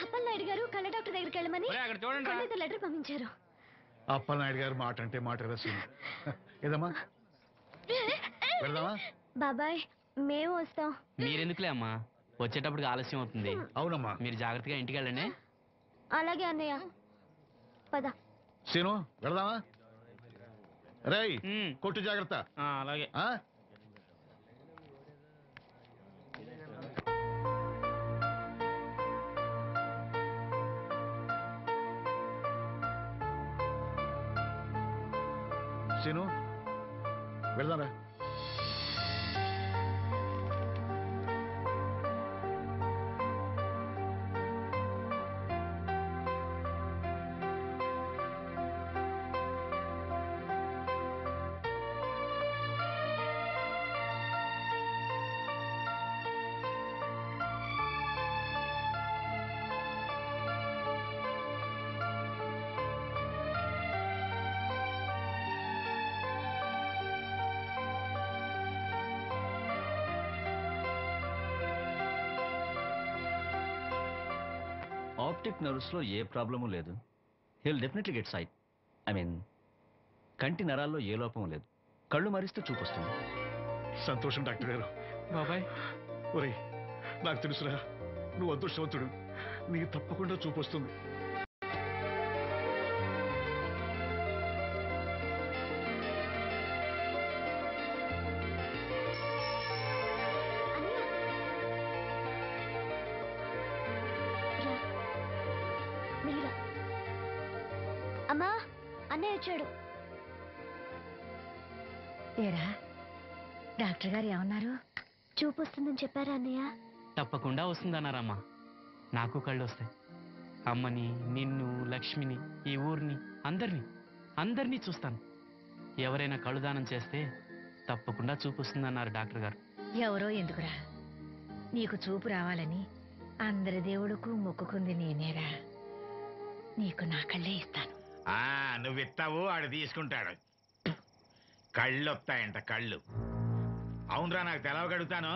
అప్పలనాయుడు గారు కళ్ళ డాక్టర్ దగ్గరికి వెళ్ళమని అక్కడ చూడండి లెటర్ పంపించారు. అప్పలనాయుడు గారు మాట అంటే మాట రసీను. ఏదమ్మా వెళ్దామా? బాబాయ్ మేము వస్తాం. మీరెందుకులే అమ్మా, వచ్చేటప్పటికి ఆలస్యం అవుతుంది. అవునమ్మా. మీరు జాగ్రత్తగా ఇంటికి వెళ్ళండి. అలాగే అన్నయ్య, పద. సీను వెళ్దామా? రేయ్ కొట్టు జాగ్రత్త. అలాగే. సీను వెళ్దాంరా. ఆప్టిక్ నర్వ్స్ లో ఏ ప్రాబ్లము లేదు. He'll definitely get sight. I mean కంటి నరాల్లో ఏ లోపం లేదు. కళ్ళు మరిస్తే చూపొస్తుంది. సంతోషం డాక్టర్ గారు. బాబాయ్ ఒరేయ్ నాకు తెలుసురా, నువ్వు అదృష్టవంతుడు. నీకు తప్పకుండా చూపొస్తుంది. అమ్మా అన్నయ్య వచ్చాడు. ఏరా డాక్టర్ గారు ఏమన్నారు? చూపు వస్తుందని చెప్పారా అన్నయ్య? తప్పకుండా వస్తుందన్నారమ్మా. నాకు కళ్ళు వస్తాయి. అమ్మని, నిన్ను, లక్ష్మిని, ఈ ఊరిని, అందరినీ చూస్తాను. ఎవరైనా కళ్ళు దానం చేస్తే తప్పకుండా చూపు వస్తుందన్నారు డాక్టర్ గారు. ఎవరో ఎందుకురా, నీకు చూపు రావాలని అందరి దేవుడుకు మొక్కుకుంది నేనేరా. నీకు నా కళ్ళే ఇస్తాను. నువ్వు ఇస్తావు, ఆడు తీసుకుంటాడు. కళ్ళు వస్తాయంట కళ్ళు. అవునరా, నాకు తెలవగడుగుతాను.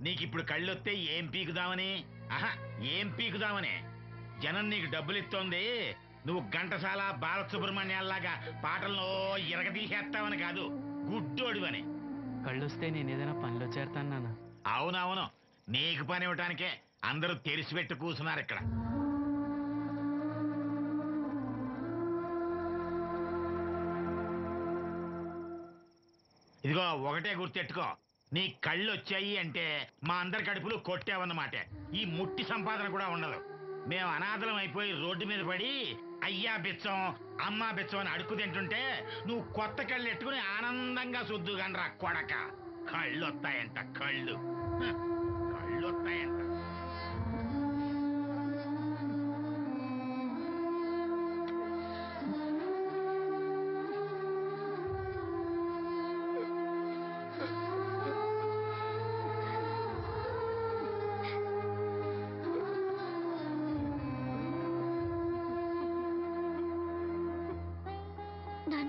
నీకు ఇప్పుడు కళ్ళు వస్తే ఏం పీకుదామని? ఏం పీకుదామని? జనం నీకు డబ్బులు ఇస్తోంది, నువ్వు ఘంటసాల బాలసుబ్రహ్మణ్యాల్లాగా పాటల్లో ఇరగదీసేస్తావని కాదు, గుడ్డోడివని. కళ్ళు వస్తే నేను ఏదైనా పనిలో చేరతాను నాన్న. అవునవును, నీకు పని ఇవ్వటానికే అందరూ తెరిచిపెట్టి కూర్చున్నారు ఇక్కడ. ఇదిగో ఒకటే గుర్తెట్టుకో, నీ కళ్ళు వచ్చాయి అంటే మా అందరి కడుపులు కొట్టావన్నమాట. ఈ ముట్టి సంపాదన కూడా ఉండదు. మేము అనాథలం అయిపోయి రోడ్డు మీద పడి అయ్యా బిచ్చం, అమ్మా బిచ్చం అని అడుక్కు తింటుంటే నువ్వు కొత్త కళ్ళు ఎట్టుకుని ఆనందంగా శుద్ధుగానరా కొడక. కళ్ళు వస్తాయంట కళ్ళు వస్తాయంట.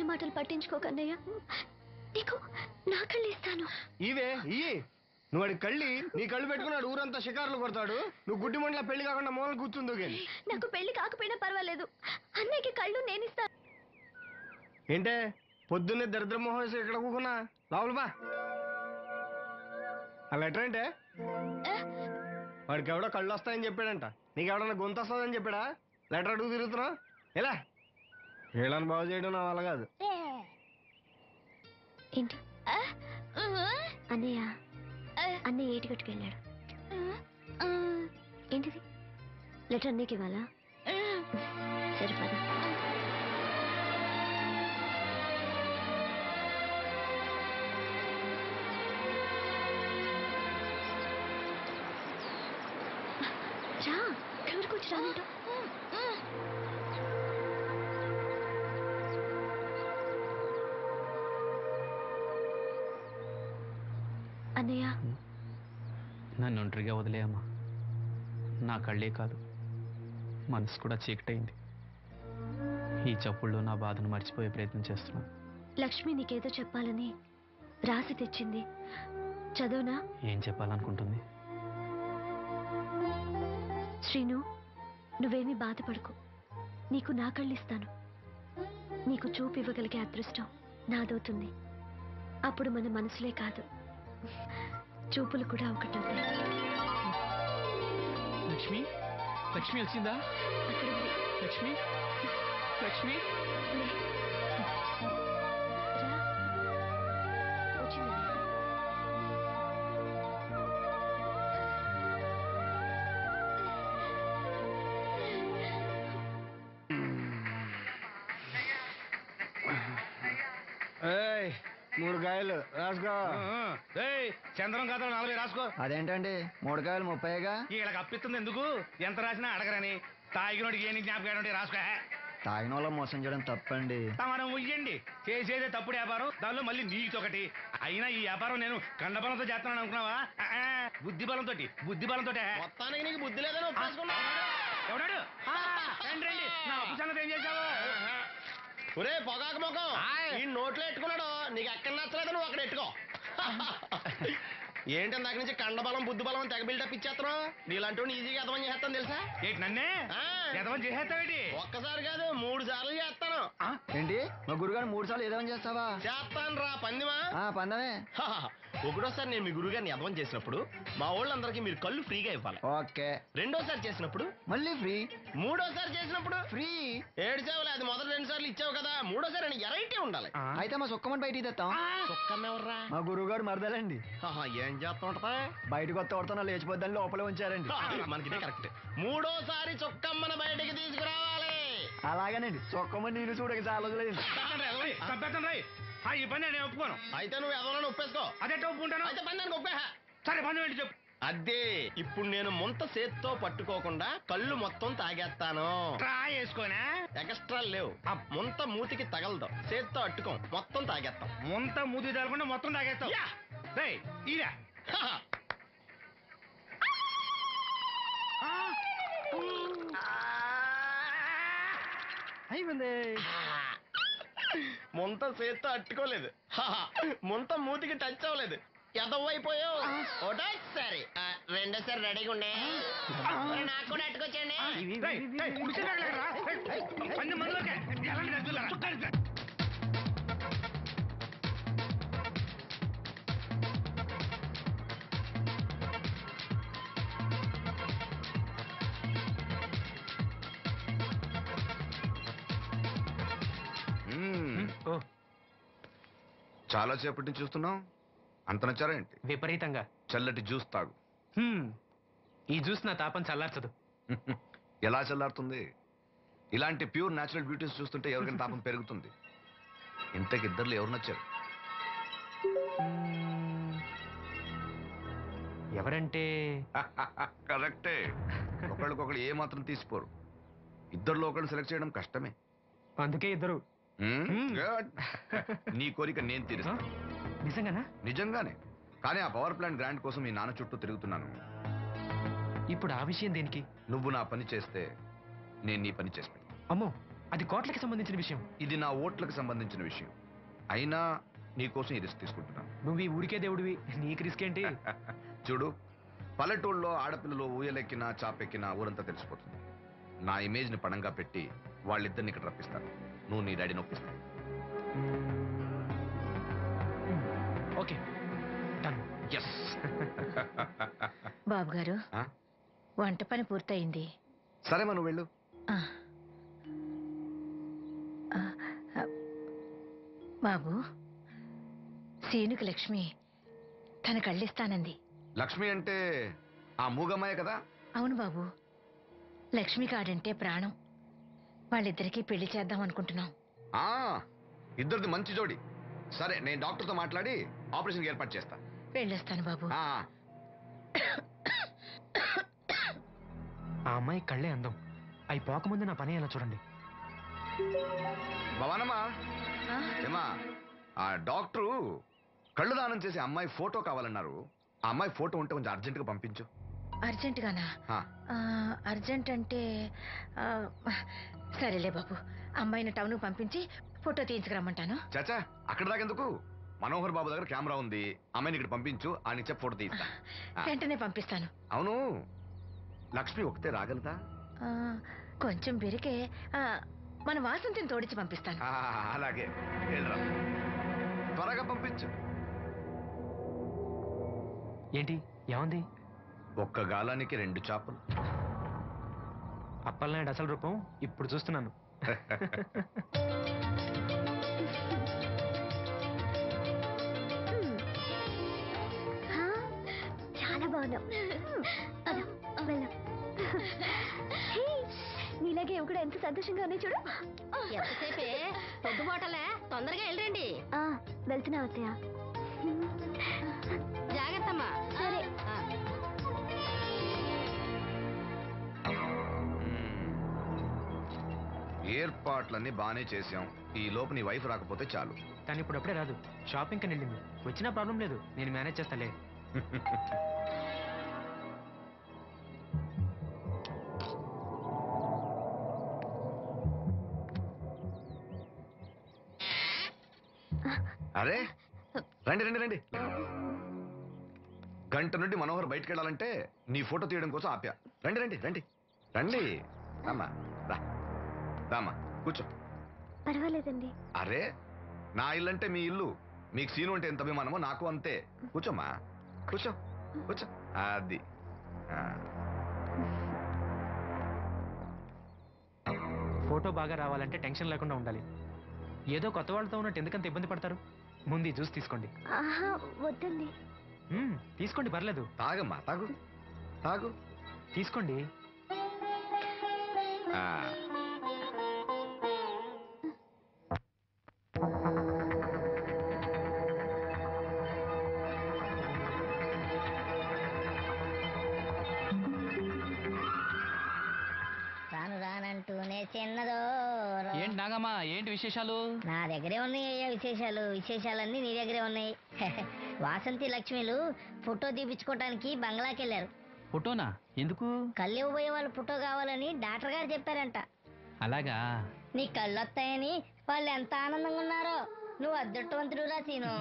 మాటలు పట్టించుకోకన్నయ్య, నీకు నా కళ్ళు ఇస్తాను. ఇవే నువ్వు వాడి కళ్ళి నీ కళ్ళు పెట్టుకున్నాడు, ఊరంతా షికారులు కొడతాడు. నువ్వు గుడ్డి మండల పెళ్లి కాకుండా మూలలు కూర్చుందో కానీ. నాకు పెళ్లి కాకపోయినా పర్వాలేదు, అన్నయ్యకి కళ్ళు నేను ఇస్తాను. ఏంటే పొద్దున్నే దరిద్ర మొహం వేసి ఎక్కడ కూకున్నా? లోపల బా. ఆ లెటర్ ఏంటే? వాడికి ఎవడో కళ్ళు వస్తాయని చెప్పాడంట. నీకు ఎవడన్నా గొంతు వస్తుందని చెప్పాడా? లెటర్ అడుగు తిరుగుతున్నావు ఎలా? వీళ్ళని బాగు చేయడం నా వల్ల కాదు. ఏంటి అన్నయ్య? అన్నయ్య ఏటికట్టుకు వెళ్ళాడు. ఏంటిది? లెటర్ అన్నయ్యకి ఇవ్వాలా? సరిపదా. రా, ఎవరికి వచ్చి రానంటో. అన్నయ్య, నన్ను ఒంటరిగా వదిలేయమ్మా. నా కళ్ళే కాదు, మనసు కూడా చీకటైంది. ఈ చప్పుళ్ళు నా బాధను మర్చిపోయే ప్రయత్నం చేస్తున్నాను. లక్ష్మి నీకేదో చెప్పాలని రాసి తెచ్చింది, చదువునా? ఏం చెప్పాలనుకుంటుంది? శ్రీను, నువ్వేమీ బాధపడకు. నీకు నా కళ్ళిస్తాను. నీకు చూపు ఇవ్వగలిగే అదృష్టం నాదవుతుంది. అప్పుడు మన మనసులే కాదు, చూపులు కూడా ఒకటవుతాయి. లక్ష్మి, లక్ష్మి వచ్చిందా? అక్కడ ఉంది. లక్ష్మి, లక్ష్మి. లే. రా. వచ్చింది. ఏయ్ 3 కాయలు రాసుకో. చంద్రం కథలు 40 రాసుకో. అదేంటండి 3 కాయలు 30గా? వీళ్ళకి అప్పిస్తుంది ఎందుకు? ఎంత రాసినా అడగరని. తాగినోడికి ఏం జ్ఞాపకం రాసుకో. తాగిన వాళ్ళ మోసం చేయడం తప్పండి. మనం ఉయ్యండి, చేసేదే తప్పుడు వ్యాపారం, దానిలో మళ్ళీ నీతొకటి. అయినా ఈ వ్యాపారం నేను కండబలంతో చేస్తున్నాను అనుకున్నావా? బుద్ధి బలంతో. మొత్తానికి నీకు బుద్ధి లేదని ఎవడాడు? రండి రండి, నా అప్పు సంగతి ఏం చేశావు? ఒరే పొగాకు మొఖం, ఈ నోట్లో ఎట్టుకున్నాడు. నీకు ఎక్కడ నచ్చలేదు, నువ్వు అక్కడ ఎట్టుకో. ఏంటి దాని నుంచి కండబలం బుద్ధి బలం తెగ బిల్డప్ ఇచ్చేస్తున్నావు? నీలాంటి ఈజీగా ఎదవని చేస్తాను తెలుసా? ఏంటి నన్నే ఎదవని చేసేస్తావేంటి? ఒక్కసారి కాదు 3 సార్లు చేస్తాను. ఏంటి మా గురుగారు 3 సార్లు ఎదవని చేస్తావా? చేస్తాను రా పందిమా. పందమే. ఒకటోసారి నేను మీ గురుగారిని ఎదవని చేసినప్పుడు మా వాళ్ళందరికీ మీరు కళ్ళు ఫ్రీగా ఇవ్వాలి. ఓకే. రెండోసారి చేసినప్పుడు మళ్ళీ ఫ్రీ. మూడోసారి చేసినప్పుడు ఫ్రీ. 7 సేవలు అది మొదటి 2 సార్లు ఇచ్చావు కదా, మూడోసారి అని ఎరైటీ ఉండాలి. అయితే మా సుక్కమని బయటికి తెస్తాం. సుక్కమ్మ ఎవర్రా? మా గురుగారు మరదలండి. ఏం చేస్తా ఉంటదా? బయటకు వస్తా కొడతా లేచిపోద్దని లోపలే ఉంచారండి. మనకి కరెక్ట్. మూడోసారి చొక్కమ్మన బయటికి తీసుకురావాలి. అలాగేనండి. చొక్కమ్మని నేను చూడక చాలా రోజులైంది. ఈ పని నేను ఒప్పుకోను. అయితే నువ్వు ఎవరైనా ఒప్పేసుకో. అదే ఒప్పుకుంటాను. అయితే పని దానికి ఒప్పే. సరే పని ఏంటి చెప్పు. అదే ఇప్పుడు నేను ముంత చేత్తో పట్టుకోకుండా కళ్ళు మొత్తం తాగేస్తాను. ట్రా చేసుకోనా? ఎక్స్ట్రా లేవు. ఆ ముంత మూతికి తగలదు. చేత్తో అట్టుకోం, మొత్తం తాగేస్తాం. ముంత మూతి తగలకుండా మొత్తం తాగేస్తాం. ఇరా అయిపోయింది. ముంత చేత్తో అట్టుకోలేదు, ముంత మూతికి టచ్ అవ్వలేదు. ఎదవైపోయావు. ఒకటోసారి రెండోసారి రెడీగా ఉండే. నాకు కూడా అట్టుకొచ్చండి. చాలా సేపటి నుంచి చూస్తున్నాం. అంత నచ్చారా ఏంటి? విపరీతంగా. చల్లటి జ్యూస్ తాగు. ఈ జ్యూస్ నా తాపం చల్లార్చదు. ఎలా చల్లారుతుంది? ఇలాంటి ప్యూర్ న్యాచురల్ బ్యూటీస్ చూస్తుంటే ఎవరికైనా తాపం పెరుగుతుంది. ఇంతకి ఇద్దరులో ఎవరు నచ్చారు? ఎవరంటే? కరెక్టే. ఒకళ్ళకొకళ్ళు ఏ మాత్రం తీసిపోరు. ఇద్దరులో ఒకళ్ళు సెలెక్ట్ చేయడం కష్టమే. అందుకే ఇద్దరు. Good. నీ కోరిక నేను తీరుస్తాను. నిజంగానా? నిజంగానే. కానీ ఆ పవర్ ప్లాంట్ గ్రాంట్ కోసం మీ నాన్న చుట్టూ తిరుగుతున్నాను. ఇప్పుడు ఆ విషయం దేనికి? నువ్వు నా పని చేస్తే నేను నీ పని చేసి పెడతాను. అమ్మో, అది కోట్లకి సంబంధించిన విషయం. ఇది నా ఓట్లకు సంబంధించిన విషయం. అయినా నీకోసం ఈ రిస్క్ తీసుకుంటున్నాను. నువ్వు ఈ ఊరికే దేవుడివి, నీకు రిస్క్ ఏంటి? చూడు, పల్లెటూళ్ళలో ఆడపిల్లలు ఊయలెక్కినా చాపెక్కినా ఊరంతా తెలిసిపోతుంది. నా ఇమేజ్ ని పణంగా పెట్టి వాళ్ళిద్దరిని ఇక్కడ రప్పిస్తాను. నువ్వు నీ డాడీ నొప్పిస్తాను. Okay, done. ఎస్. బాబు గారు, వంట పని పూర్తయింది. సరే మనం వెళ్ళు. ఆ. బాబు, సీనుకి లక్ష్మి తన కళ్ళిస్తానంది. లక్ష్మి అంటే ఆ మూగమ్మాయే కదా? అవును బాబు, లక్ష్మి కాడంటే ప్రాణం. వాళ్ళిద్దరికీ పెళ్లి చేద్దాం అనుకుంటున్నాం. ఇద్దరిది మంచి జోడి. సరే, నేను డాక్టర్తో మాట్లాడి ఆపరేషన్ ఏర్పాటు చేస్తా. వెళ్ళొస్తాను బాబు. ఆ అమ్మాయి కళ్ళే అందం. అవి పోకముందు నా పని ఎలా చూడండి. భవానమ్మా, ఏమా, ఆ డాక్టరు కళ్ళు దానం చేసే అమ్మాయి ఫోటో కావాలన్నారు. ఆ అమ్మాయి ఫోటో ఉంటే కొంచెం అర్జెంటుగా పంపించు. అర్జెంటుగానా? అర్జెంట్ అంటే సరేలే బాబు, అమ్మాయిని టౌన్ పంపించి ఫోటో తీయించుకురమ్మంటాను. చాచా, అక్కడ దాకెందుకు? మనోహర్ బాబు దగ్గర కెమెరా ఉంది. అమ్మాయిని ఇక్కడ పంపించు, ఆయన చెప్పి ఫోటో తీస్తా. వెంటనే పంపిస్తాను. అవును, లక్ష్మి ఒకతే రాగలదా? ఆ, కొంచెం బెరికే. మన వాసంతిని తోడిచి పంపిస్తాను. అలాగే వెళ్ళరా, త్వరగా పంపించు. ఏంటి ఏమంది? ఒక్క గాలానికి 2 చేపలు. అప్పలనాయుడు అసలు రూపం ఇప్పుడు చూస్తున్నాను. హా, చాలా బాగున్నావు. వెళ్దాం. హే, నీలాగే ఇవి కూడా ఎంత సంతోషంగా ఉన్నాయి చూడు. ఎంతసేపే పొద్దుబాటలే, తొందరగా వెళ్ళండి. వెళ్తున్నా అత్తయ్య. జాగ్రత్తమ్మా. సరే. ఏర్పాట్లన్నీ బానే చేశాం. ఈ లోపు నీ వైఫ్ రాకపోతే చాలు. కానీ ఇప్పుడు అప్పుడే రాదు, షాపింగ్ కని వెళ్ళింది. వచ్చినా ప్రాబ్లం లేదు, నేను మేనేజ్ చేస్తాలే. అరే రండి రండి రండి. గంట నుండి మనోహర్ బయటకు వెళ్ళాలంటే నీ ఫోటో తీయడం కోసం ఆప్యా. రండి రండి రండి రండి. రామ్మా, రా రామ్మా, కూర్చో. పర్వాలేదండి. అరే నా ఇల్లు అంటే మీ ఇల్లు, మీకు సీను అంటే ఎంత అభిమానమో నాకు అంతే. కూర్చోమ్మా, కూర్చో కూర్చో. అది ఫోటో బాగా రావాలంటే టెన్షన్ లేకుండా ఉండాలి. ఏదో కొత్త వాళ్ళతో ఉన్నట్టు ఎందుకంత ఇబ్బంది పడతారు? ముందు ఈ జ్యూస్ తీసుకోండి. ఆహా, వద్దండి. తీసుకోండి, పర్లేదు. తాగమ్మా, తాగు తాగు, తీసుకోండి. ఆ. రాను రానంటూనే చిన్నదో. ఏంటి నాగమ్మా, ఏంటి విశేషాలు? నా దగ్గరే ఉన్నాయి అయ్యా విశేషాలు. విశేషాలన్నీ నీ దగ్గరే ఉన్నాయి. వాసంతి లక్ష్మిలు ఫోటో తీపించుకోవటానికి బంగ్లాకి వెళ్ళారు. ఫోటోనా? ఎందుకు? కళ్ళు ఇవ్వబోయే వాళ్ళు ఫోటో కావాలని డాక్టర్ గారు చెప్పారంట. అలాగా? నీ కళ్ళు వస్తాయని వాళ్ళు ఎంత ఆనందంగా ఉన్నారో. నువ్వు అదృష్టవంతుడు రా సీను.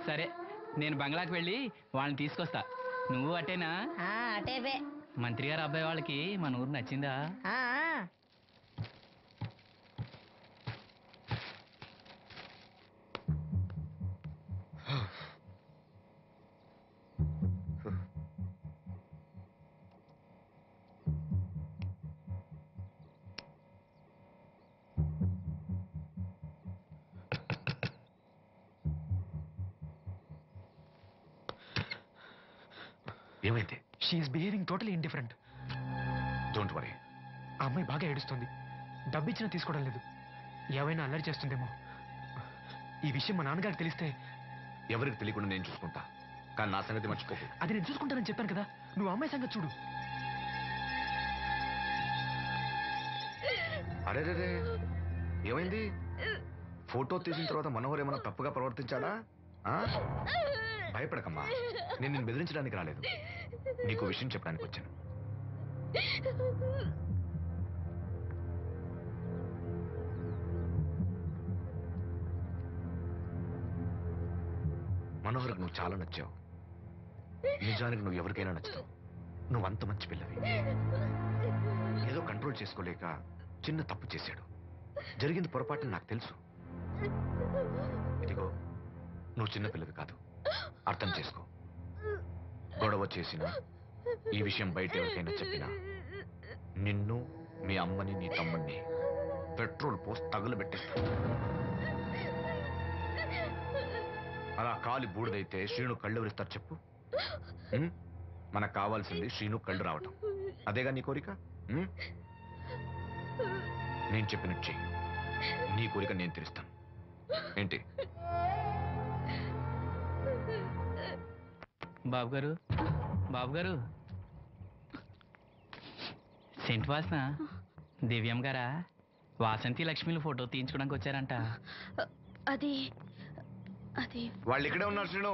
సరే, నేను బంగ్లాకి వెళ్ళి వాళ్ళని తీసుకొస్తా. నువ్వు అటేనా? అటేపే. మంత్రి గారు అబ్బాయి వాళ్ళకి మన ఊరు నచ్చిందా? ఏమైంది? She's behaving totally indifferent. Don't worry. ఆ అమ్మాయి బాగా ఏడుస్తుంది. డబ్బిచ్చినా తీసుకోవడం లేదు. ఏవైనా అల్లరి చేస్తుందేమో. ఈ విషయం మా నాన్నగారికి తెలిస్తే? ఎవరికి తెలియకుండా నేను చూసుకుంటా, కానీ నా సంగతి మర్చిపోకు. అది నేను చూసుకుంటానని చెప్పాను కదా, నువ్వు అమ్మాయి సంగతి చూడు. అరే రే, ఏమైంది? ఫోటో తీసిన తర్వాత మనోహర్ ఏమైనా తప్పుగా ప్రవర్తించాడా? భయపడకమ్మా, నేను నిన్ను బెదిరించడానికి రాలేదు, నీకు విషయం చెప్పడానికి వచ్చాను. మనోహర్కి నువ్వు చాలా నచ్చావు. నిజానికి నువ్వు ఎవరికైనా నచ్చుతావు. నువ్వు అంత మంచి పిల్లవి. ఏదో కంట్రోల్ చేసుకోలేక చిన్న తప్పు చేశాడు. జరిగింది పొరపాటు నాకు తెలుసు. ఇదిగో, నువ్వు చిన్న పిల్లవి కాదు, అర్థం చేసుకో. గొడవ చేసినా, ఈ విషయం బయట ఎవరికైనా చెప్పినా నిన్ను, మీ అమ్మని, నీ తమ్ముడిని పెట్రోల్ పోసి తగులబెట్టేస్తా. అలా కాలి బూడిదైతే శ్రీను కళ్ళు ఎవరిస్తారు చెప్పు? మనకు కావాల్సింది శ్రీను కళ్ళు రావటం. అదేగా నీ కోరిక? నేను చెప్పినట్టు చెయ్యి, నీ కోరిక నేను తీరుస్తాను. ఏంటి? బాబు గారు, బాబు గారు, సెంట్ వాసన దివ్యం గారా? వాసంతి లక్ష్మిలు ఫోటో తీయించుకోవడానికి వచ్చారంట. అది అది వాళ్ళు ఇక్కడే ఉన్నారు శ్రీను.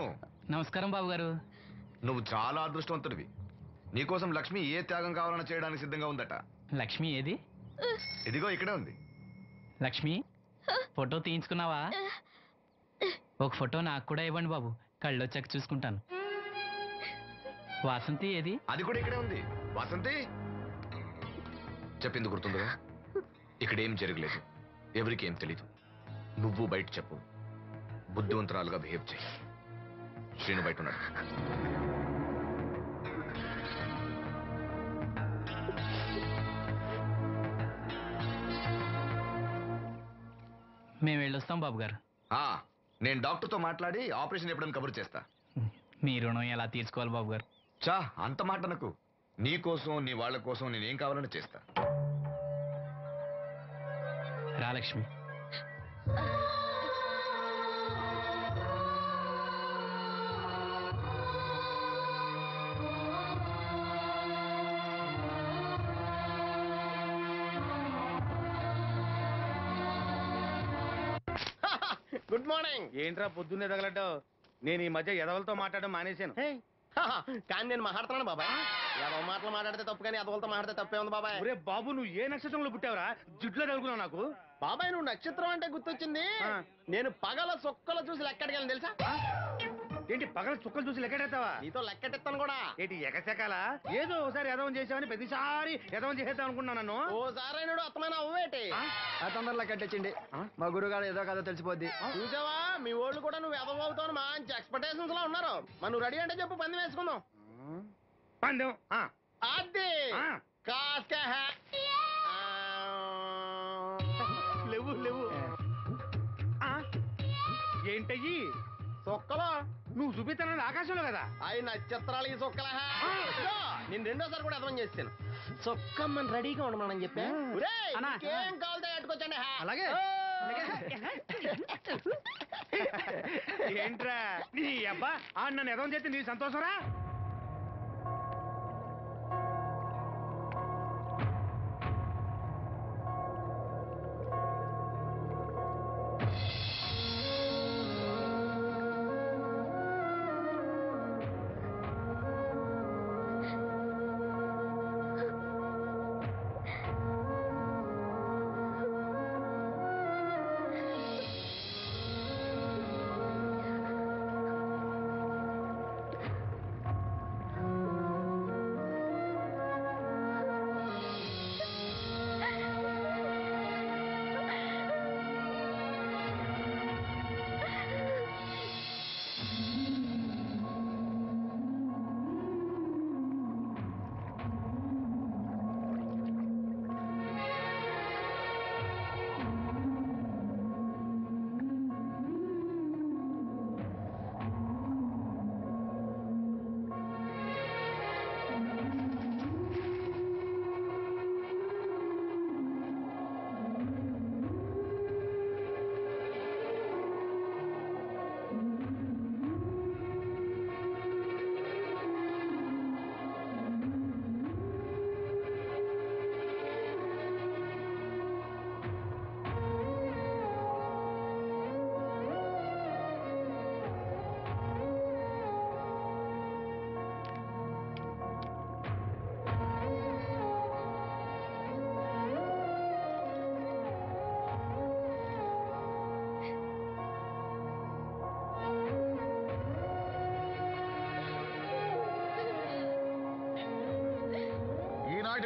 నమస్కారం బాబు గారు. నువ్వు చాలా అదృష్టవంతుడివి. నీకోసం లక్ష్మి ఏ త్యాగం కావాలన్నా చేయడానికి సిద్ధంగా ఉందట. లక్ష్మి ఏది? ఇదిగో ఇక్కడే ఉంది. లక్ష్మి, ఫోటో తీయించుకున్నావా? ఒక ఫోటో నాకు కూడా ఇవ్వండి బాబు, కళ్ళు వచ్చాక చూసుకుంటాను. వాసంతి ఏది? అది కూడా ఇక్కడే ఉంది. వాసంతి, చెప్పింది గుర్తుందిగా? ఇక్కడేం జరగలేదు, ఎవరికి ఏం తెలీదు. నువ్వు బయట చెప్పు, బుద్ధివంతరాలుగా బిహేవ్ చేయి. శ్రీను బయట ఉన్నాడు. మేము వెళ్ళొస్తాం బాబు గారు. నేను డాక్టర్తో మాట్లాడి ఆపరేషన్ ఎప్పుడైనా కబురు చేస్తా. మీ రుణం ఎలా తీర్చుకోవాలి బాబు గారు? చా అంత మాట నాకు. నీ కోసం నీ వాళ్ళ కోసం నేనేం కావాలని చేస్తా. రా లక్ష్మి. Good morning. ఏంట్రా పొద్దున్నే తగలడ్డావు? నేను ఈ మధ్య ఎదవలతో మాట్లాడడం మానేశాను. కానీ నేను మాట్లాడుతున్నాను బాబాయ్. ఎవరి మాటలు మాట్లాడితే తప్పు, కానీ అదవులతో మాట్లాడితే తప్పే ఉంది బాబాయ్. ఒరే బాబు, నువ్వు ఏ నక్షత్రంలో పుట్టావురా? జుట్లో తగులుకున్నావు నాకు. బాబాయ్ నువ్వు నక్షత్రం అంటే గుర్తొచ్చింది. నేను పగల సొక్కలు చూసి లెక్కడికి తెలుసా? ఏంటి పగల చుక్కలు చూసి లెక్కెడతావా? నీతో లెక్కెట్టిస్తాను కూడా. ఏంటి ఎగసెకాల? ఏదో ఒకసారి ఎదవం చేసావని ప్రతిసారి ఎదవం చేసేద్దాం అనుకున్నా నన్ను. ఓసారి అత్తమైన అవ్వేటి తొందరలో కట్టించండి. మా గురుగారు ఏదో కథ తెలిసిపోద్ది. చూసావా, మీ వాళ్ళు కూడా నువ్వు ఎదవవుతావు మంచి ఎక్స్పెక్టేషన్స్ లో ఉన్నారు. మరి నువ్వు రెడీ అంటే చెప్పు, పందెం వేసుకుందాం. పందెం అది కాస్క లేవు లేవు. ఏంటయ్యి సొక్కలో నువ్వు చూపిస్తానని ఆకాశంలో కదా? అవి నక్షత్రాలు ఈ సొక్కల. నేను రెండోసారి కూడా అర్థం చేశాను. సొక్కమ్మని రెడీగా ఉండమని చెప్పా. ఏం కావాలితే కట్టుకొచ్చండి. అలాగే. ఏంట్రా నీ అబ్బా నన్ను ఎదవం చేస్తే నీ సంతోషరా?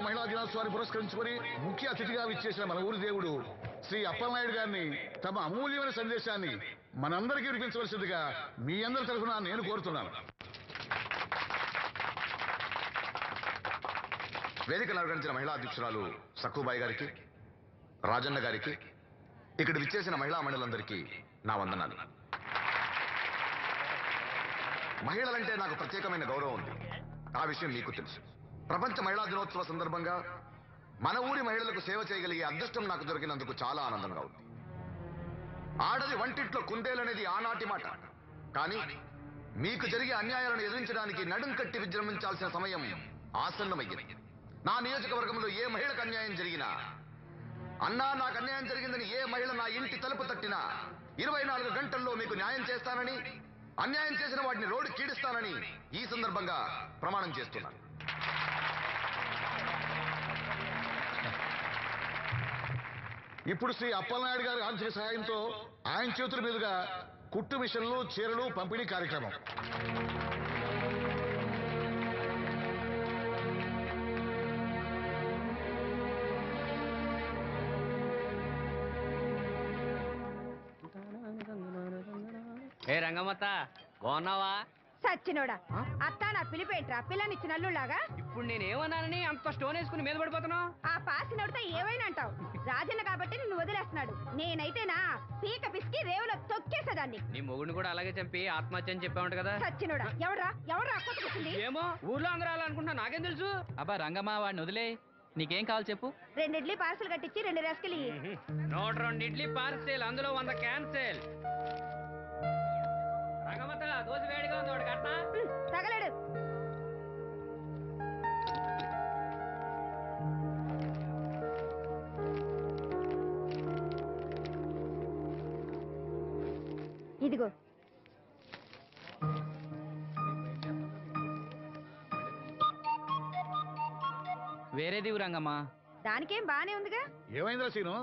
మహిళా దినోత్సవాన్ని పురస్కరించుకొని ముఖ్య అతిథిగా విచ్చేసిన మన ఊరి దేవుడు శ్రీ అప్పలనాయుడు గారిని తమ అమూల్యమైన సందేశాన్ని మనందరికీ వినిపించవలసిందిగా మీ అందరి తరఫున నేను కోరుతున్నాను. వేదికను అలంకరించిన మహిళా అధ్యక్షురాలు సక్కుబాయి గారికి, రాజన్న గారికి, ఇక్కడ విచ్చేసిన మహిళా మండలందరికీ నా వందనాలు. మహిళలంటే నాకు ప్రత్యేకమైన గౌరవం ఉంది. ఆ విషయం మీకు తెలుసు. ప్రపంచ మహిళా దినోత్సవ సందర్భంగా మన ఊరి మహిళలకు సేవ చేయగలిగే అదృష్టం నాకు దొరికినందుకు చాలా ఆనందంగా ఉంది. ఆడది వంటింట్లో కుందేలనేది ఆనాటి మాట. కానీ మీకు జరిగే అన్యాయాలను ఎదిరించడానికి నడుం కట్టి విజృంభించాల్సిన సమయం ఆసన్నమయ్యింది. నా నియోజకవర్గంలో ఏ మహిళకు అన్యాయం జరిగినా, అన్నా నాకు అన్యాయం జరిగిందని ఏ మహిళ నా ఇంటి తలుపు తట్టినా 24 గంటల్లో మీకు న్యాయం చేస్తానని, అన్యాయం చేసిన వాటిని రోడ్డు కీడిస్తానని ఈ సందర్భంగా ప్రమాణం చేస్తున్నాను. ఇప్పుడు శ్రీ అప్పలనాయుడు గారి ఆర్థిక సహాయంతో ఆయన చేతుల మీదుగా కుట్టు మిషన్లు, చీరలు పంపిణీ కార్యక్రమం. ఏ రంగమ్మత్త బాగున్నావా? సచ్చినోడా అత్తా నా పిలిపేంట్రా పిల్లనిచ్చిన అల్లులాగా. ఇప్పుడు నేనేమన్నానని అంత స్టోన్ వేసుకుని మీద పడిపోతున్నావు? ఆ పాసినోడితో ఏమైనా అంటావు. రాజన్న కాబట్టి నిన్ను వదిలేస్తున్నాడు. నేనైతేనా పీక పిసికి రేవులో తొక్కేసేదాన్ని. నీ మొగుడిని కూడా అలాగే చంపి ఆత్మహత్య అని చెప్పావంట కదా. సచ్చినోడా ఎవరా కొట్టుకొచ్చింది? ఏమో ఊర్లో అందరూ అలా అనుకుంటున్నా, నాకేం తెలుసు. అబ్బా రంగమ్మ వాడిని వదిలే. నీకేం కావాలి చెప్పు. 2 ఇడ్లీ పార్సల్ కట్టించి 2 రసకిలి. 102 ఇడ్లీ పార్సెల్, అందులో 100 క్యాన్సెల్. రంగమ్మత దోశ వేడిగా ఉంది, ఒకటి కట్నా? తగలడు. ఇదిగో వేరేది రంగమ్మ. దానికేం బానే ఉందిగా. ఏమైందిరా సీను?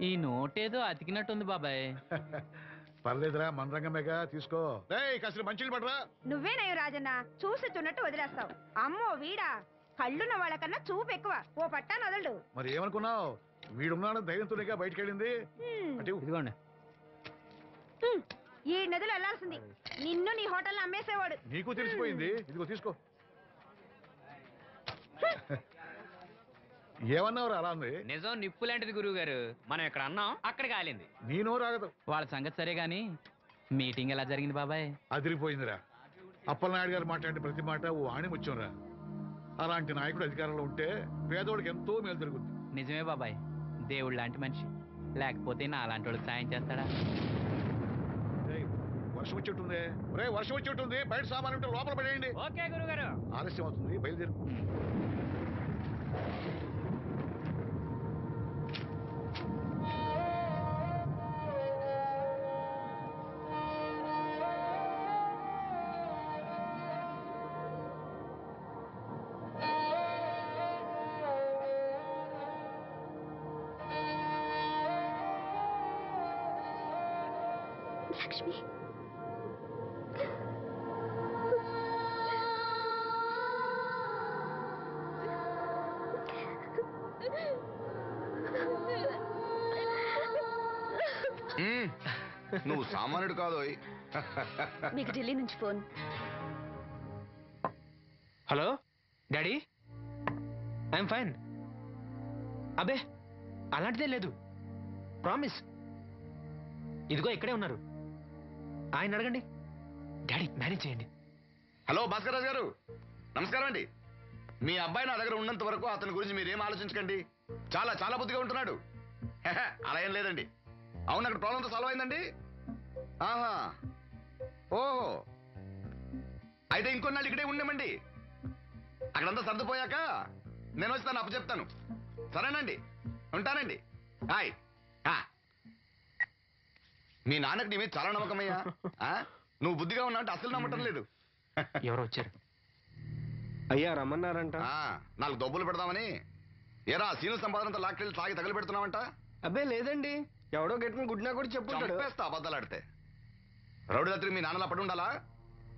ఈ నోటేదో అతికినట్టుంది బాబాయ్. పర్లేదురా, మన రంగమేగా, తీసుకో. కాసిన మంచిలు పడరా. నువ్వేనయ్యో రాజన్న చూసి చున్నట్టు వదిలేస్తావు. అమ్మో వీడా కళ్ళున్న వాళ్ళకన్నా చూపు ఎక్కువ. ఓ పట్టా నదలడు. మరి ఏమనుకున్నావు? వీడున్నాడు ధైర్యంతోనేగా బయటికి వెళ్ళింది. ఇదిగోండి. ఈ నదులు వెళ్లాల్సింది. నిన్ను నీ హోటల్ అమ్మేసేవాడు. నీకు తెలిసిపోయింది. ఇదిగో తీసుకో. ఏమన్నావు అలా ఉంది? నిజం నిప్పు లాంటిది గురువు గారు. మనం ఇక్కడ అన్నాం, అక్కడ కాలింది. నేను రాగదు. వాళ్ళ సంగతి సరే గాని మీటింగ్ ఎలా జరిగింది బాబాయ్? అదిరిపోయిందిరా. అప్పలనాయుడు గారు మాట్లాడిన ప్రతి మాట ఓ ఆణిముత్యంరా. అలాంటి నాయకుడు అధికారంలో ఉంటే పేదోడికి ఎంతో మేలు జరుగుతుంది. నిజమే బాబాయ్, దేవుడు లాంటి మనిషి. లేకపోతే నా అలాంటి వాడికి సాయం చేస్తాడా? వర్షం వచ్చేట్టుంది. వర్షం వచ్చేట్టుంది. బయట సామాన్ ఉంటే లోపల పడేయండి. ఓకే గురువు గారు. ఆలస్యం అవుతుంది, బయలుదేరు. లక్ష్మి, నువ్వు సామాన్యుడు కాదు. మీకు ఢిల్లీ నుంచి phone. Hello daddy, I'm fine. అబే అలాంటిదే లేదు, ప్రామిస్. ఇదిగో ఇక్కడే ఉన్నారు, ఆయన అడగండి. డాడీ మేనేజ్ చేయండి. హలో భాస్కర్ రాజు గారు, నమస్కారం అండి. మీ అబ్బాయి నా దగ్గర ఉన్నంత వరకు అతని గురించి మీరేం ఆలోచించకండి. చాలా చాలా బుద్ధిగా ఉంటున్నాడు. అలా ఏం లేదండి. అవును, అక్కడ ప్రాబ్లంతో సాల్వ్ అయిందండి. ఆహా, ఓహో, అయితే ఇంకొన్నాళ్ళు ఇక్కడే ఉండేమండి. అక్కడంతా సర్దుపోయాక నేను వస్తాను, అప్పు చెప్తాను. సరేనండి, ఉంటానండి. హాయ్. మీ నాన్నకి నీ మీద చాలా నమ్మకమయ్యా. నువ్వు బుద్ధిగా ఉన్నావు అంటే అసలు నమ్మటం లేదు. ఎవరు వచ్చారు? అయ్యా రమ్మన్నారంట. 4 దొబ్బులు పెడదామని. ఏరా సీను సంపాదనంతో లాక్కెళ్ళి తాగి తగలు పెడుతున్నావంట? అబ్బే లేదండి, ఎవడో గట్టిన గుడ్నా కూడా చెప్పుకుంటాడు. చంపేస్తా అబద్ధాలాడితే. రౌడీ రాత్రి మీ నాన్నలా పడి ఉండాలా?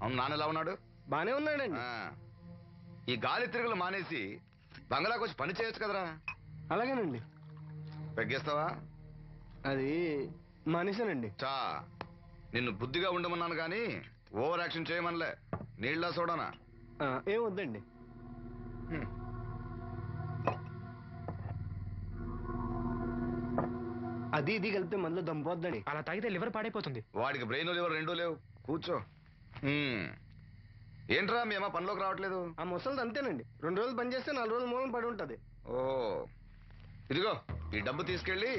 అవును, నాన్న ఎలా ఉన్నాడు? బానే ఉన్నాడండి. ఈ గాలి తిరుగులు మానేసి బంగ్లాకి వచ్చి పని చేయొచ్చు కదరా. అలాగేనండి. పెగ్గేస్తావా? అది మానేశానండి. చా, నిన్ను బుద్ధిగా ఉండమన్నాను కానీ ఓవర్ యాక్షన్ చేయమనలే. నీళ్ళ చూడనా? ఏం వద్దండి. అది ఇది కలిపితే మనలో దంపొద్దండి. అలా తాగితే లివర్ పాడైపోతుంది. వాడికి బ్రెయిన్ లివర్ రెండూ లేవు. కూర్చో. ఏంట్రా మీ అమ్మ పనిలోకి రావట్లేదు? ఆ ముసలిది అంతేనండి, 2 రోజులు పని చేస్తే 4 రోజులు మూలం పడి ఉంటది. ఓ, ఇదిగో ఈ డబ్బు తీసుకెళ్ళి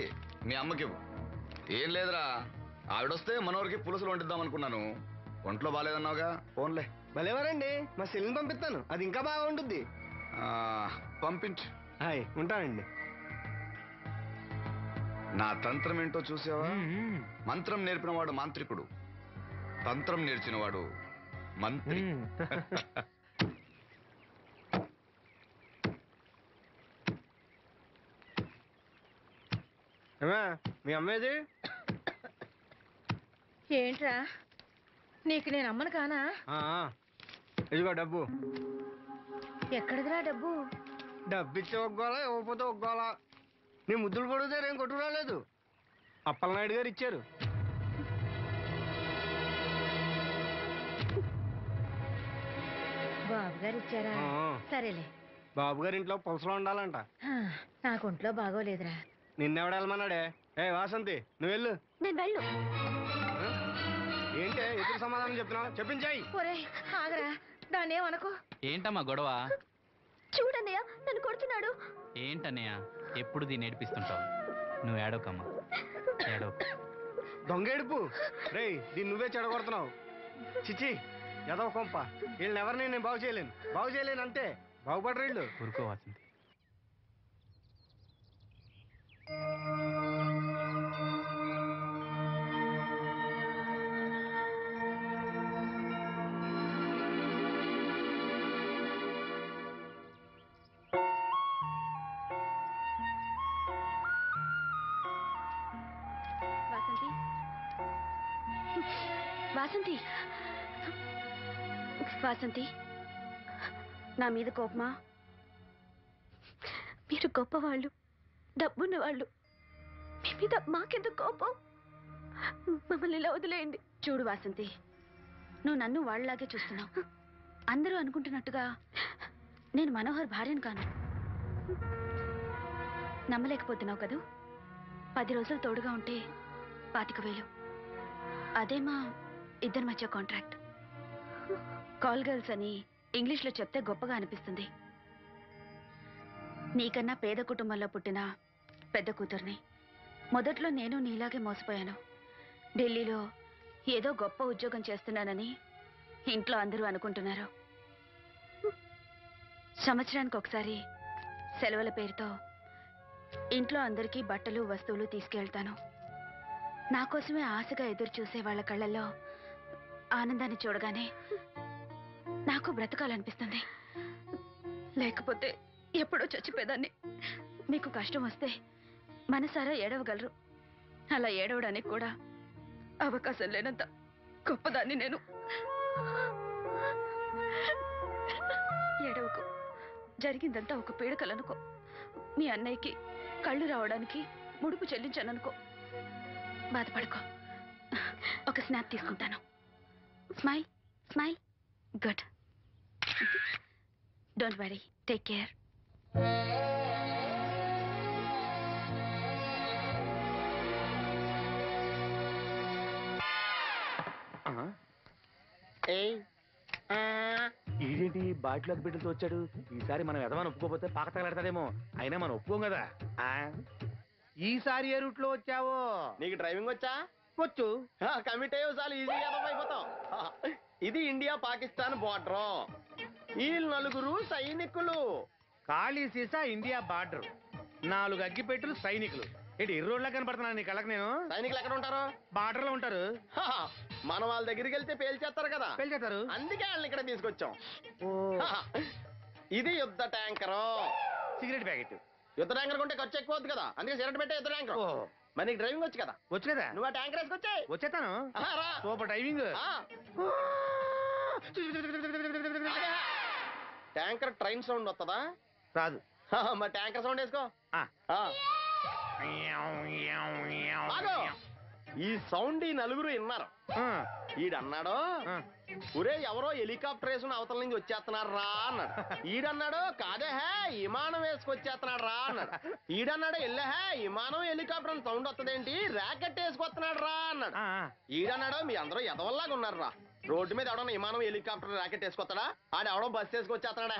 మీ అమ్మకివ్వు. ఏం లేదురా, ఆవిడొస్తే మనోరికి పులుసులు వండిద్దాం అనుకున్నాను. ఒంట్లో బాగాలేదన్నావుగా, ఫోన్లే. భలేవారండి, మా సెల్ని పంపిస్తాను, అది ఇంకా బాగా ఉంటుంది. పంపించు. హాయ్, ఉంటానండి. నా తంత్రం ఏంటో చూసావా? మంత్రం నేర్పినవాడు మాంత్రికుడు, తంత్రం నేర్చినవాడు మంత్రి. మీ అమ్మేది? ఏంట్రా, నీకు నేను అమ్మను కానా? ఇదిగో డబ్బు. ఎక్కడిదిరా డబ్బు? డబ్బు ఇచ్చే ఒగ్గోలా, ఇవ్వకపోతే ఒగ్గోలా. నీ ముద్దులు పొడితే 2 కొట్టు రాలేదు. అప్పలనాయుడు గారు ఇచ్చారు. బాబు గారు ఇచ్చారా? సరేలే. బాబు గారి ఇంట్లో పులసలో ఉండాలంట. నాకు ఒంట్లో బాగోలేదురా. నిన్నెవడ వెళ్ళమన్నాడే? ఏ వాసంతి నువ్వు వెళ్ళు. నేను వెళ్ళు. ఏంటే ఎదురు సమాధానం చెప్తున్నావు? చెప్పించాయి. ఒరే ఆగరా, దాన్ని ఏమనుకో. ఏంటమ్మా గొడవ? చూడన్నయ్య నన్ను కొడుతున్నాడు. ఏంటన్నయ్య ఎప్పుడు దీన్ని ఏడిపిస్తుంటావు? నువ్వు ఏడవకమ్మా, ఏడవ. దొంగేడుపు రే, దీన్ని నువ్వే చెడగొడుతున్నావు. చిచి ఎదవ కొంప. వీళ్ళని ఎవరిని నేను బాగు చేయలేను అంతే. బాగుపడరు వీళ్ళు. ఊరుకో వాసంతి. వాసంతి వాసంతి వాసంతి, నా మీద కోపమా? మీరు గొప్పవాళ్ళు, డబ్బున్న వాళ్ళు. మీ మీద మాకెందుకు కోపం? మమ్మల్ని ఇలా వదిలేయండి. చూడు వాసంతి, నువ్వు నన్ను వాళ్ళలాగే చూస్తున్నావు. అందరూ అనుకుంటున్నట్టుగా నేను మనోహర్ భార్యను కాను. నమ్మలేకపోతున్నావు కదూ? 10 రోజులు తోడుగా ఉంటే 25,000. అదే మా ఇద్దరి మధ్య కాంట్రాక్ట్. కాల్ గర్ల్స్ అని ఇంగ్లీష్లో చెప్తే గొప్పగా అనిపిస్తుంది. నీకన్నా పేద కుటుంబంలో పుట్టిన పెద్ద కూతుర్ని. మొదట్లో నేను నీలాగే మోసపోయాను. ఢిల్లీలో ఏదో గొప్ప ఉద్యోగం చేస్తున్నానని ఇంట్లో అందరూ అనుకుంటున్నారు. సంవత్సరానికి ఒకసారి సెలవుల పేరుతో ఇంట్లో అందరికీ బట్టలు వస్తువులు తీసుకెళ్తాను. నా కోసమే ఆశగా ఎదురు చూసే వాళ్ళ కళ్ళల్లో ఆనందాన్ని చూడగానే నాకు బ్రతకాలనిపిస్తుంది. లేకపోతే ఎప్పుడో చచ్చిపోయేదాన్ని. మీకు కష్టం వస్తే మనసారా ఏడవగలరు. అలా ఏడవడానికి కూడా అవకాశం లేనంత గొప్పదాన్ని నేను. ఏడవకు, జరిగిందంతా ఒక పీడకలనుకో. మీ అన్నయ్యకి కళ్ళు రావడానికి ముడుపు చెల్లించాననుకో. బాధపడుకో. ఒక స్నాప్ తీసుకుంటాను. Smile smile. Good. Don't worry, take care. ఈడేంటి బాటిలోకి బిడ్డలతో వచ్చాడు? ఈసారి మనం ఎదవని ఒప్పుకోపోతే పాక తగలడతాడేమో. అయినా మనం ఒప్పుకోం కదా. ఈసారి ఏ రూట్ లో వచ్చావో? నీకు డ్రైవింగ్ వచ్చా? వచ్చు. కమిట్ అయ్యో చాలు, ఈజీగా అయిపోతాం. ఇది ఇండియా పాకిస్తాన్ బోర్డర్. ఈ 4 సైనికులు. ఖాళీ సీసా ఇండియా బార్డర్, 4 అగ్గిపెట్టులు సైనికులు. ఏంటి రోడ్లా కనపడుతున్నాను నీ కళ్ళకి నేను? సైనికులు ఎక్కడ ఉంటారు? బార్డర్ లో ఉంటారు. మనం వాళ్ళ దగ్గరికి వెళ్తే పేల్చేస్తారు కదా. పేల్చేస్తారు, అందుకే వాళ్ళని ఇక్కడ తీసుకొచ్చాం. ఇది యుద్ధ ట్యాంకర్. Cigarette packet. యుద్ధ ట్యాంకర్ కొంటే ఖర్చు ఎక్కువ అవుతుంది కదా, అందుకే సిగరెట్ పెట్టే యుద్ధ ట్యాంకర్. మరి నీకు డ్రైవింగ్ వచ్చు కదా? వచ్చు కదా. నువ్వు ఆ ట్యాంకర్ వేసుకొచ్చాయి. వచ్చేస్తాను. Super driving. Tanker train sound వస్తుందా? రాదు. మరి ట్యాంకర్ సౌండ్ వేసుకో. ఈ సౌండ్ ఈ 4 విన్నారు. ఈడన్నాడు, ఒరే ఎవరో హెలికాప్టర్ వేసుకుని అవతల నుంచి వచ్చేస్తున్నారు రా అన్నాడు. ఈడన్నాడు, కాదే విమానం వేసుకొచ్చేస్తున్నాడు రా అన్నాడు. ఈడన్నాడు, ఎల్లహే విమానం హెలికాప్టర్ అని సౌండ్ వస్తుందేంటి, ర్యాకెట్ వేసుకొస్తున్నాడు రా అన్నాడు. ఈడన్నాడు, మీ అందరూ ఎదవల్లాగా ఉన్నారు రా. రోడ్డు మీద ఎవడన్నా విమానం హెలికాప్టర్ ర్యాకెట్ వేసుకొస్తాడా? ఆడ ఎవడో బస్సు వేసుకొచ్చేస్తున్నాడా?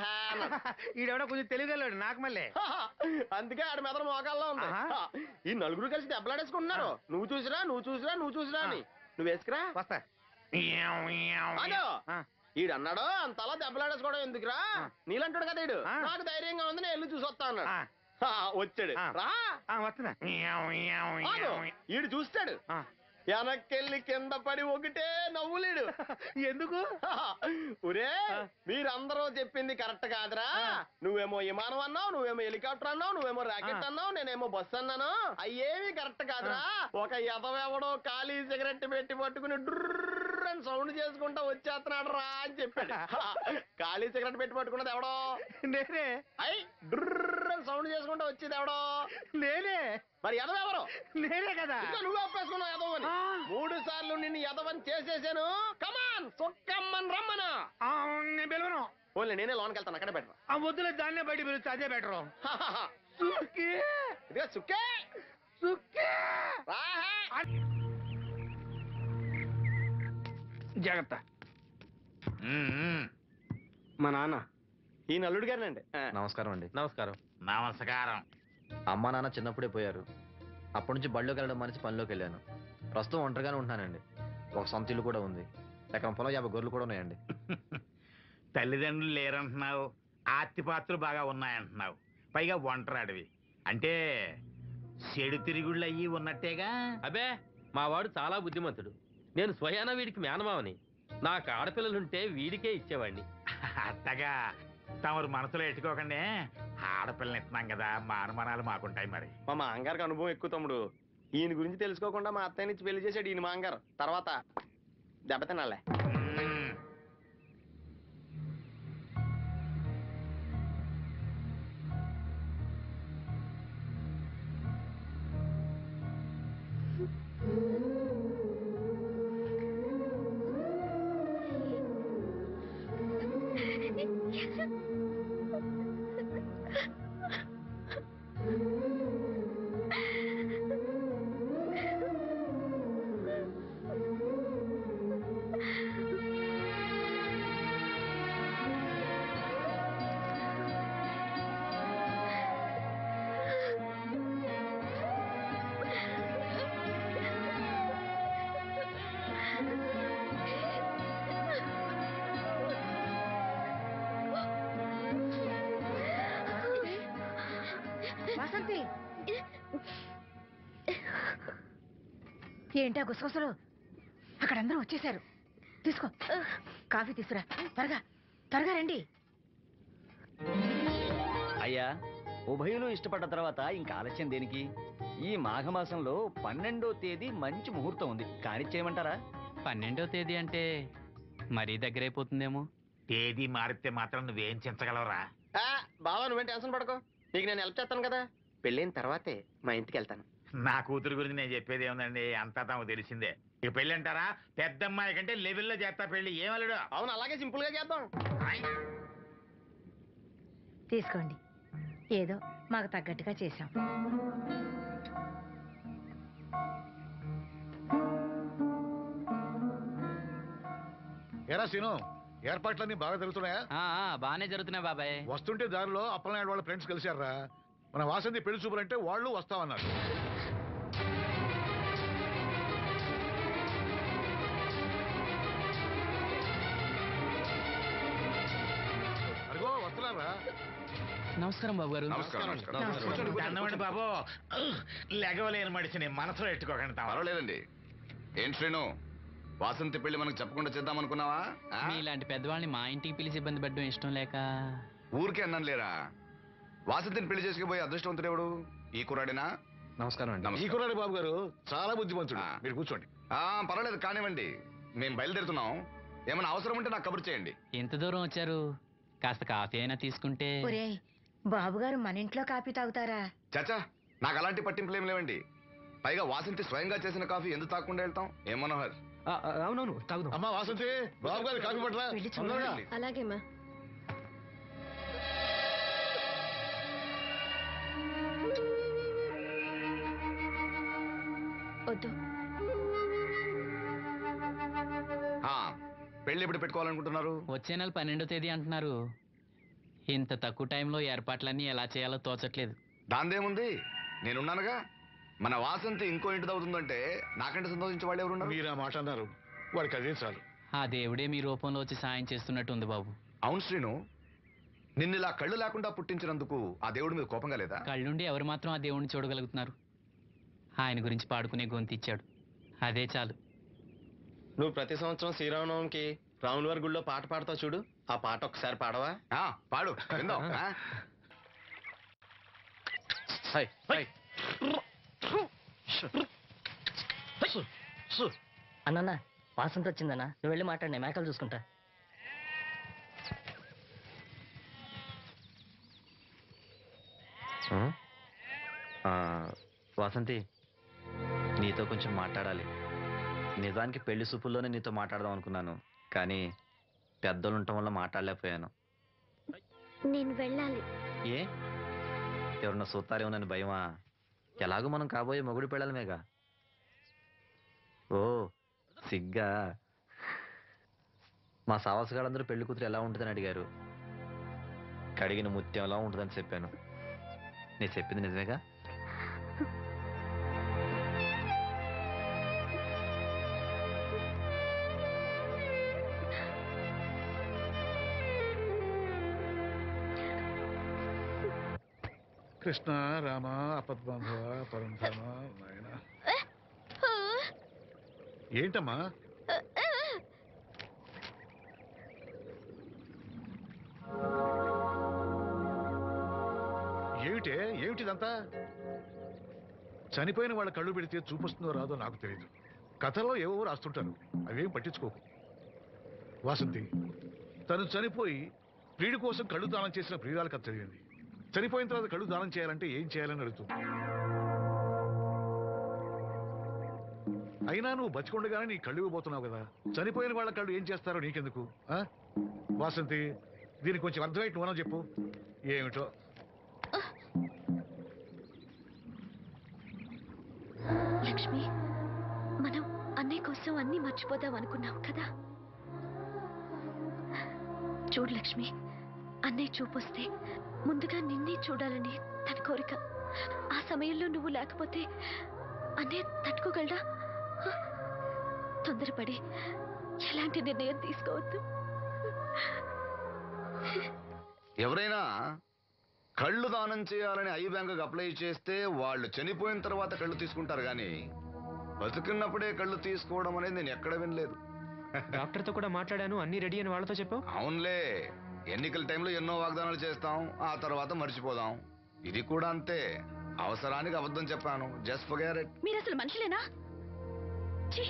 ఈడెవడో కొంచెం తెలియగలడు నాకు మళ్ళీ. అందుకే ఆడి మెదడు మోకాల్లో ఉంది. ఈ 4 కలిసి దెబ్బలాడేసుకుంటున్నారు. నువ్వు చూసిరా అని. నువ్వు వేసుకురా. వస్తా. ఈడన్నాడు, అంతలా దెబ్బలాడేసుకోవడం ఎందుకురా, నీలంటాడు కదా ఈడు. నాకు ధైర్యంగా ఉంది, నేను వెళ్ళి చూసి వస్తా అన్నాడు. వచ్చాడు. రా వస్తున్నా. ఈడు చూస్తాడు, వెనక్కెళ్ళి కింద పడి ఒకటే నవ్వులేడు. ఎందుకు? ఒరే మీరందరూ చెప్పింది కరెక్ట్ కాదురా. నువ్వేమో విమానం అన్నావు, నువ్వేమో హెలికాప్టర్ అన్నావు, నువ్వేమో రాకెట్ అన్నావు, నేనేమో బస్సు అన్నాను. అయ్యేవి కరెక్ట్ కాదురా. ఒక ఎదవెవడో ఖాళీ సిగరెట్ పెట్టి పట్టుకుని డ్రర్ అని సౌండ్ చేసుకుంటా వచ్చేస్తున్నాడు రా అని చెప్పాడు. ఖాళీ సిగరెట్ పెట్టి పట్టుకున్నది ఎవడో? నేనే. అయ్యి డ్రర్ అని సౌండ్ చేసుకుంటా వచ్చేది ఎవడో? నేనే. మరి ఎదవెవరు? నేనే కదా. నువ్వు ఒప్పేసుకున్నావు ఎదవని. 3 సార్లు నిన్ను ఎదవని చేసేసాను. కమాన్ సొక్కమ్మని రమ్మను. నేను పిలవను. ఓన్లీ నేనే లోన్కి వెళ్తాను, అక్కడే బెటర్. ఆ వద్దులే, దాన్నే బయట పిలుస్తా, అదే బెటర్. ఇదిగో సుక్కే జాగ్రత్త. మా నాన్న ఈ నల్లుడు గారినండి. నమస్కారం అండి. నమస్కారం. నమస్కారం. అమ్మా నాన్న చిన్నప్పుడే పోయారు. అప్పటి నుంచి బళ్ళోకి వెళ్ళడం మనిషి పనిలోకి వెళ్ళాను. ప్రస్తుతం ఒంటరిగానే ఉంటున్నానండి. ఒక సొంత ఇల్లు కూడా ఉంది. ఎకరం పొలం 50 గొర్రెలు కూడా ఉన్నాయండి. తల్లిదండ్రులు లేరంటున్నావు, ఆస్తిపాత్రులు బాగా ఉన్నాయంటున్నావు, పైగా ఒంటరాడివి అంటే చెడు తిరుగుళ్ళు అయ్యి ఉన్నట్టేగా. అబే, మా వాడు చాలా బుద్ధిమంతుడు. నేను స్వయాన వీడికి మేనమావని. నాకు ఆడపిల్లలుంటే వీడికే ఇచ్చేవాడిని. అట్టగా తమరు మనసులో ఎట్టుకోకండి, ఆడపిల్లని ఇస్తున్నాం కదా, మా అనుమానాలు మాకుంటాయి. మరి మా మాంగారికి అనుభవం ఎక్కువ తమ్ముడు. ఈయన గురించి తెలుసుకోకుండా మా అత్తయ్య నుంచి పెళ్లి చేశాడు ఈయన మాంగారు. తర్వాత దెబ్బతినాలే. వాసంతి, ఏంటా గుసగుసలు? అక్కడ అందరూ వచ్చేసారు. తీసుకో, కాఫీ తీసుకురా. త్వరగా త్వరగా రండి. అయ్యా, ఉభయులు ఇష్టపడ్డ తర్వాత ఇంకా ఆలస్యం దేనికి? ఈ మాఘమాసంలో 12వ తేదీ మంచి ముహూర్తం ఉంది, కానిచ్చేయమంటారా? 12వ తేదీ అంటే మరీ దగ్గరైపోతుందేమో. తేదీ మారితే మాత్రం నువ్వేం చించగలవురా? బావా నువ్వేం టెన్షన్ పడకు, నీకు నేను హెల్ప్ చేస్తాను కదా. పెళ్ళైన తర్వాతే మా ఇంటికి వెళ్తాను. నా కూతురు గురించి నేను చెప్పేది ఏముందండి, అంతా తమకు తెలిసిందే. ఇక పెళ్ళి అంటారా, పెద్దమ్మాయి కంటే లెవెల్లో చేస్తా పెళ్లి. ఏమలుడు? అవును, అలాగే సింపుల్ గా చేద్దాం. తీసుకోండి, ఏదో మాకు తగ్గట్టుగా చేశాం. ఎరా సీను, ఏర్పాట్లన్నీ బాగా జరుగుతున్నాయా? బాగానే జరుగుతున్నాయి బాబాయ్. వస్తుంటే దారిలో అప్పలనాయుడు వాళ్ళ ఫ్రెండ్స్ కలిశారా? మన వాసంతి పెళ్లి చూపులంటే వాళ్ళు వస్తామన్నారు. అదిగో వస్తున్నారా? నమస్కారం బాబు గారు. దండమండి బాబు. లెగవలేని మడిచిని మనసులో ఎట్టుకోకండి. పర్వాలేదండి. ఏంటి శ్రీను, వాసంతి పెళ్లి మనకు చెప్పకుండా చేద్దామనుకున్నావా? మీలాంటి పెద్దవాళ్ళని మా ఇంటికి పిలిచి ఇబ్బంది పెట్టడం ఇష్టం లేక ఊరికే అన్నాను లేరా. వాసంతిని పెళ్లి చేసుకుపోయే అదృష్టవంతుడు ఎవడు? ఈ కుర్రాడేనా? నమస్కారం అండి. ఈ కుర్రాడు బాబు గారు చాలా బుద్ధిమంతుడు. మీరు కూర్చోండి. పర్వాలేదు, కానివ్వండి. మేము బయలుదేరుతున్నాం. ఏమైనా అవసరం ఉంటే నాకు కబురు చేయండి. ఎంత దూరం వచ్చారు? కాస్త కాఫీ అయినా తీసుకుంటే. ఒరేయ్, బాబుగారు మన ఇంట్లో కాఫీ తాగుతారా? చాచా, నాకు అలాంటి పట్టింపులు ఏం లేవండి. పైగా వాసంతి స్వయంగా చేసిన కాఫీ ఎందుకు తాకుండా వెళ్తాం? ఏం మనోహర్? అవునవును, తాగుదాం. అమ్మా వాసంతి, బాబు గారు కాఫీ పట్టరా. అలాగేమ్మా. వద్దు. పెళ్లి ఎప్పుడు పెట్టుకోవాలనుకుంటున్నారు? వచ్చే నెల 12వ తేదీ అంటున్నారు. ఇంత తక్కువ టైంలో ఏర్పాట్లన్నీ ఎలా చేయాలో తోచట్లేదు. దాందేముంది, నేనున్నానుగా. మన వాసంతి ఇంకో ఇంటిది అవుతుందంటే నాకంటే సంతోషించే వాళ్ళు ఎవరున్నారు? మీరు ఆ మాట అన్నారు, వాడికి అదే చాలు. ఆ దేవుడే మీ రూపంలో వచ్చి సాయం చేస్తున్నట్టు ఉంది బాబు. అవును శ్రీను, నిన్ను ఇలా కళ్ళు లేకుండా పుట్టించినందుకు ఆ దేవుడి మీద కోపంగా లేదా? కళ్ళుండి ఎవరు మాత్రం ఆ దేవుడిని చూడగలుగుతున్నారు? ఆయన గురించి పాడుకునే గొంతు ఇచ్చాడు, అదే చాలు. నువ్వు ప్రతి సంవత్సరం శ్రీరామనవమికి రాముల వారి గుళ్ళో పాట పాడతావు చూడు, ఆ పాట ఒకసారి పాడవా? పాడు, విందాం. అన్న వాసంత వచ్చిందన్నా, నువ్వు వెళ్ళి మాట్లాడి మేకలు చూసుకుంటా. వాసంతి, నీతో కొంచెం మాట్లాడాలి. నిజానికి పెళ్లి సూపుల్లోనే నీతో మాట్లాడదాం అనుకున్నాను, కానీ పెద్దలు ఉండటం వల్ల మాట్లాడలేకపోయాను. నేను వెళ్ళాలి. ఏ ఎవరన్నా సూతారేమో నన్ను భయమా? ఎలాగో మనం కాబోయే మొగుడు పెళ్ళాలమేగా. ఓ సిగ్గా. మా సావాసగాళ్ళందరూ పెళ్లి కూతురు ఎలా ఉంటుందని అడిగారు. కడిగిన ముత్యం ఎలా ఉంటుందని చెప్పాను. నేను చెప్పింది నిజమేగా? కృష్ణ రామ అపద్బాంధవ పరంధామ నాయన. ఏంటమ్మా? ఏమిటిదంతా? చనిపోయిన వాళ్ళ కళ్ళు పెడితే చూపిస్తుందో రాదో నాకు తెలియదు. కథల్లో ఏవో రాస్తుంటారు, అవేం పట్టించుకోకు. వాసంతి తను చనిపోయి ప్రియుడి కోసం కళ్ళు దానం చేసిన ప్రియురాల కథ చదివింది. చనిపోయిన తర్వాత కళ్ళు దానం చేయాలంటే ఏం చేయాలని అడుగుతుంది. అయినా నువ్వు బతికొండగానే నీ కళ్ళు ఇవ్వబోతున్నావు కదా, చనిపోయిన వాళ్ళ కళ్ళు ఏం చేస్తారో నీకెందుకు? వాసంతి దీనికి కొంచెం అర్థమైంది నువ్వు చెప్పు. ఏమిటో లక్ష్మి, మనం అన్నయ్య కోసం అన్నీ మర్చిపోదాం అనుకున్నాం కదా. చూడు లక్ష్మి, అన్నయ్య చూపొస్తే ముందుగా నిన్నే చూడాలని తన కోరిక. ఆ సమయంలో నువ్వు లేకపోతే అన్నయ్య తట్టుకోగలడా? తొందరపడి ఎలాంటి నిర్ణయం తీసుకోవద్దు. ఎవరైనా కళ్ళు దానం చేయాలని ఐ బ్యాంకుకి అప్లై చేస్తే వాళ్ళు చనిపోయిన తర్వాత కళ్ళు తీసుకుంటారు, కానీ బతుకున్నప్పుడే కళ్ళు తీసుకోవడం అనేది నేను ఎక్కడ వినలేదు. డాక్టర్తో కూడా మాట్లాడాను, అన్ని రెడీ అని వాళ్ళతో చెప్పావు. అవునులే, ఎన్నికల టైంలో ఎన్నో వాగ్దానాలు చేస్తాం, ఆ తర్వాత మర్చిపోదాం. ఇది కూడా అంతే, అవసరానికి అబద్ధం చెప్పాను. Just forget it. మీరు అసలు మనుషులేనా? ఛీ!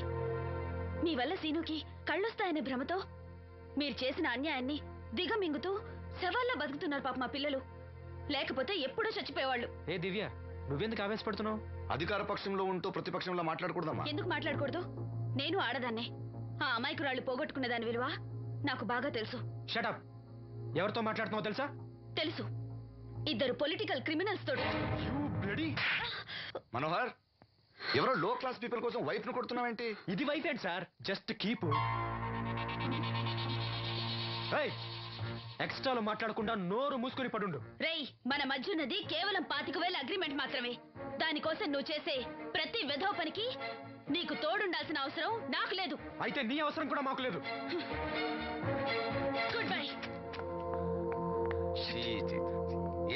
మీ వల్ల సీనుకి కళ్ళొస్తాయనే భ్రమతో మీరు చేసిన అన్యాయాన్ని దిగమింగుతూ శవాల్లో బతుకుతున్నారు పాప మా పిల్లలు. లేకపోతే ఎప్పుడో చచ్చిపోయేవాళ్ళు. ఏ దివ్య, నువ్వెందుకు ఆవేశపడుతున్నావు? అధికార పక్షంలో ఉంటూ ప్రతిపక్షంలో మాట్లాడకూడదమ్మా. ఎందుకు మాట్లాడకూడదు? నేను ఆడదాన్నే. ఆ అమాయకురాళ్ళు పోగొట్టుకునే దాని విలువ నాకు బాగా తెలుసు. షటప్. ఎవరితో మాట్లాడుతున్నావు తెలుసా? తెలుసు. ఇద్దరు పొలిటికల్ క్రిమినల్స్ తోటి. మనోహర్, ఎవరో లో క్లాస్ పీపుల్ కోసం వైఫ్ ను కొడుతున్నావేంటి? ఇది వైఫ్ ఏంటి సార్? Just keep. ఎక్స్ట్రాలో మాట్లాడకుండా నోరు మూసుకొని పడుండు. రేయ్, మన మధ్య ఉన్నది కేవలం 25,000 అగ్రిమెంట్ మాత్రమే. దానికోసం నువ్వు చేసే ప్రతి వెధవ పనికి నీకు తోడుండాల్సిన అవసరం నాకు లేదు. అయితే నీ అవసరం కూడా మాకు లేదు. Good bye.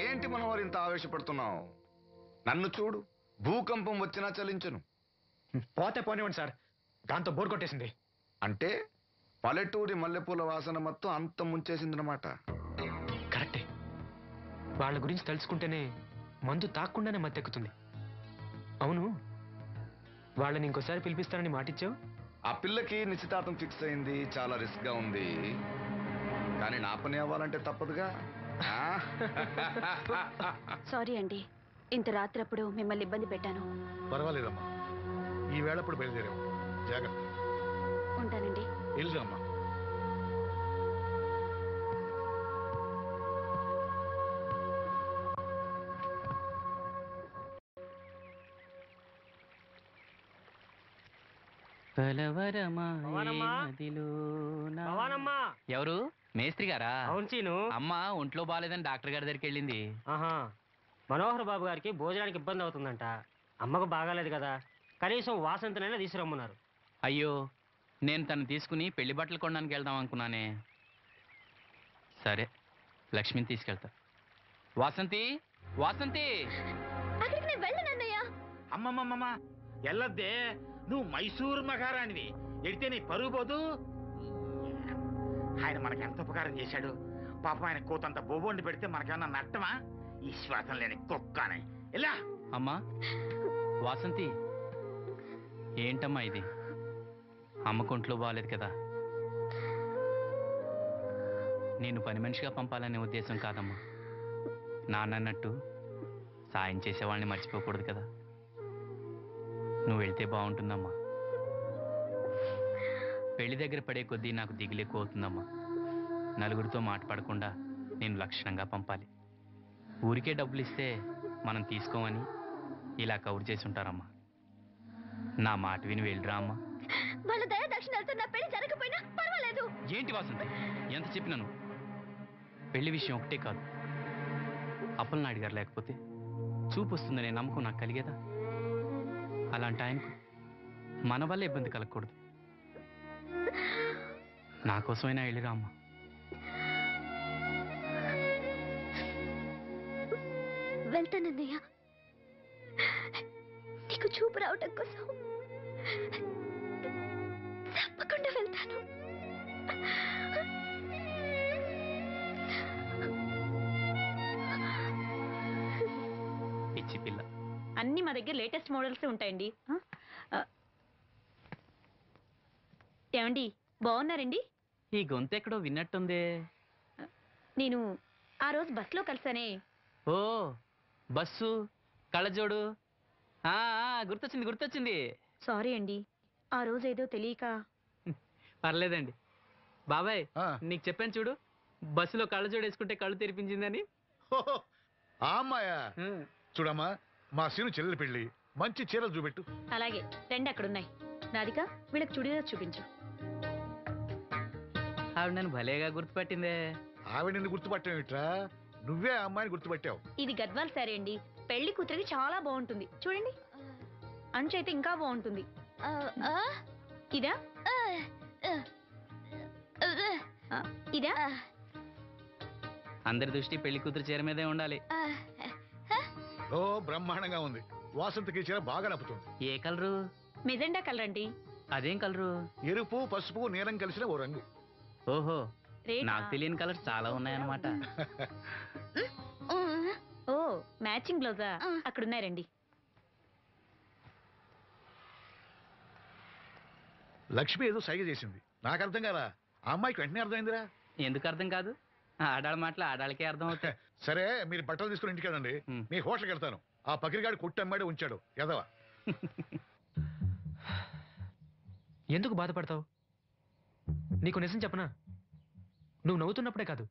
ఏంటి మనోహర్ ఇంత ఆవేశపడుతున్నావు? నన్ను చూడు, భూకంపం వచ్చినా చలించను. పోతే పోనివ్వండి సార్, దాంతో బోర్ కొట్టేసింది. అంటే పల్లెటూరి మల్లెపూల వాసన మొత్తం అంత ముంచేసిందనమాట. కరెక్టే. వాళ్ళ గురించి తెలుసుకుంటేనే మందు తాక్కుండానే మత్తెక్కుతుంది. అవును, వాళ్ళని ఇంకోసారి పిలిపిస్తానని మాటిచ్చావు. ఆ పిల్లకి నిశ్చితార్థం ఫిక్స్ అయింది, చాలా రిస్క్ గా ఉంది. కానీ నా పని అవ్వాలంటే తప్పదుగా. సారీ అండి, ఇంత రాత్రప్పుడు మిమ్మల్ని ఇబ్బంది పెట్టాను. పర్వాలేదమ్మా, ఈ వేళప్పుడు బయలుదేరాము. జాగ్రత్త. ఉంటానండి. వెళ్ళమ్మా. ఎవరు? మేస్త్రి గారా? అవును చీను. అమ్మ ఒంట్లో బాగాలేదని డాక్టర్ గారి దగ్గరికి వెళ్ళింది. మనోహర్ బాబు గారికి భోజనానికి ఇబ్బంది అవుతుందంట. అమ్మకు బాగాలేదు కదా, కనీసం వాసంతనైనా తీసుకురమ్మన్నారు. అయ్యో, నేను తను తీసుకుని పెళ్లి బట్టలు కొనడానికి వెళ్దాం అనుకున్నానే. సరే, లక్ష్మిని తీసుకెళ్తా. వాసంతి, వాసంతి. అక్కడికి నేను వెళ్ళనన్నయ్య. అమ్మమ్మమ్మ, ఎల్లద్దే, నువ్వు మైసూరు మహారాణివి. ఎడితే నీ పరుగు పోదు. ఆయన మనకి ఎంత ఉపకారం చేశాడు. పాపం ఆయన కోతంత బొబొండి పెడితే మనకేమన్నా నట్టమా? ఈ శ్వాసం లేని కుక్కనే. ఇలా అమ్మా. వాసంతి, ఏంటమ్మా ఇది? అమ్మకుంట్లో బాగాలేదు కదా. నేను పని మనిషిగా పంపాలనే ఉద్దేశం కాదమ్మా. నాన్నన్నట్టు సాయం చేసేవాళ్ళని మర్చిపోకూడదు కదా. నువ్వు వెళ్తే బాగుంటుందమ్మా. పెళ్లి దగ్గర పడే కొద్దీ నాకు దిగులు ఎక్కువ అవుతుందమ్మా. నలుగురితో మాట పడకుండా నేను లక్షణంగా పంపాలి. ఊరికే డబ్బులు ఇస్తే మనం తీసుకోమని ఇలా కవర్ చేసి ఉంటారమ్మా. నా మాట విని వెళ్ళిరా అమ్మా. వాళ్ళ దయ దక్షిణాలతో నా పెళ్లి జరగకపోయినా పర్వాలేదు. ఏంటి వాసంతి, ఎంత చెప్పినాను? పెళ్లి విషయం ఒకటే కాదు, అప్పలనాయుడు గారు లేకపోతే చూపు వస్తుందనే నమ్మకం నాకు కలిగేదా? అలాంటి ఆయనకు మన వల్ల ఇబ్బంది కలగకూడదు. నా కోసమైనా వెళ్ళిరా అమ్మా. వెళ్తానన్నయ్య, నీకు చూపు రావటం కోసం తప్పకుండా వెళ్తాను. పిచ్చి పిల్ల. అన్ని మా దగ్గర లేటెస్ట్ మోడల్స్ ఉంటాయండి. ఏమండి బాగున్నారండి? ఈ గొంతు ఎక్కడో విన్నట్టుందే. నేను ఆ రోజు బస్సులో కలిసానే. ఓ బస్సు, కళ్ళజోడు, గుర్తొచ్చింది గుర్తొచ్చింది. సారీ అండి, ఆ రోజు ఏదో తెలియక. పర్లేదండి బాబాయ్, నీకు చెప్పాను చూడు, బస్సులో కళ్ళజోడు వేసుకుంటే కళ్ళు తెరిపించిందని. ఆ అమ్మాయా? చూడమ్మా, మా సీను చెల్లెలి పెళ్లి, మంచి చీరలు చూపెట్టు. అలాగే రెండు అక్కడున్నాయి. రాధిక, వీళ్ళకి చుడీదార్ చూపించు. ఆవిడ నన్ను భలేగా గుర్తుపట్టిందే. ఆవిడ నిన్ను గుర్తుపట్టావిట్రా? నువ్వే ఆ అమ్మాయిని గుర్తుపట్టావు. ఇది గద్వాల్ సారీ అండి, పెళ్లి కూతురికి చాలా బాగుంటుంది. చూడండి, అంచు అయితే ఇంకా బాగుంటుంది. ఇదా ఇదా? అందరి దృష్టి పెళ్లి కూతురు చీర మీదే ఉండాలి. ఓ బ్రహ్మాండంగా ఉంది. వాసంతకి చీర బాగా నప్పుతుంది. ఏ కలరు? మెజెండా కలర్ అండి. అదేం కలరు? ఎరుపు, పసుపు, నీలం కలిసిన ఓ రంగు. ఓహో, నాకు తెలియని కలర్స్ చాలా ఉన్నాయన్నమాట. ఓ మ్యాచింగ్ బ్లౌజా? అక్కడున్నారండి. లక్ష్మి ఏదో సైగ చేసింది, నాకు అర్థం కాదా? ఆ అమ్మాయికి వెంటనే అర్థమైందిరా. ఎందుకు అర్థం కాదు? ఆడాళ్ళ మాటలు ఆడాళ్ళకే అర్థం అవుతాయి. సరే, మీరు బట్టలు తీసుకుని ఇంటికి వెళ్ళండి. మీ హోటల్కి వెళ్తాను. ఆ పకిరిగాడు కొట్టమ్మాడే ఉంచాడు ఎదవా. ఎందుకు బాధపడతావు? నీకు నిజం చెప్పనా, నువ్వు నవ్వుతున్నప్పుడే కాదు,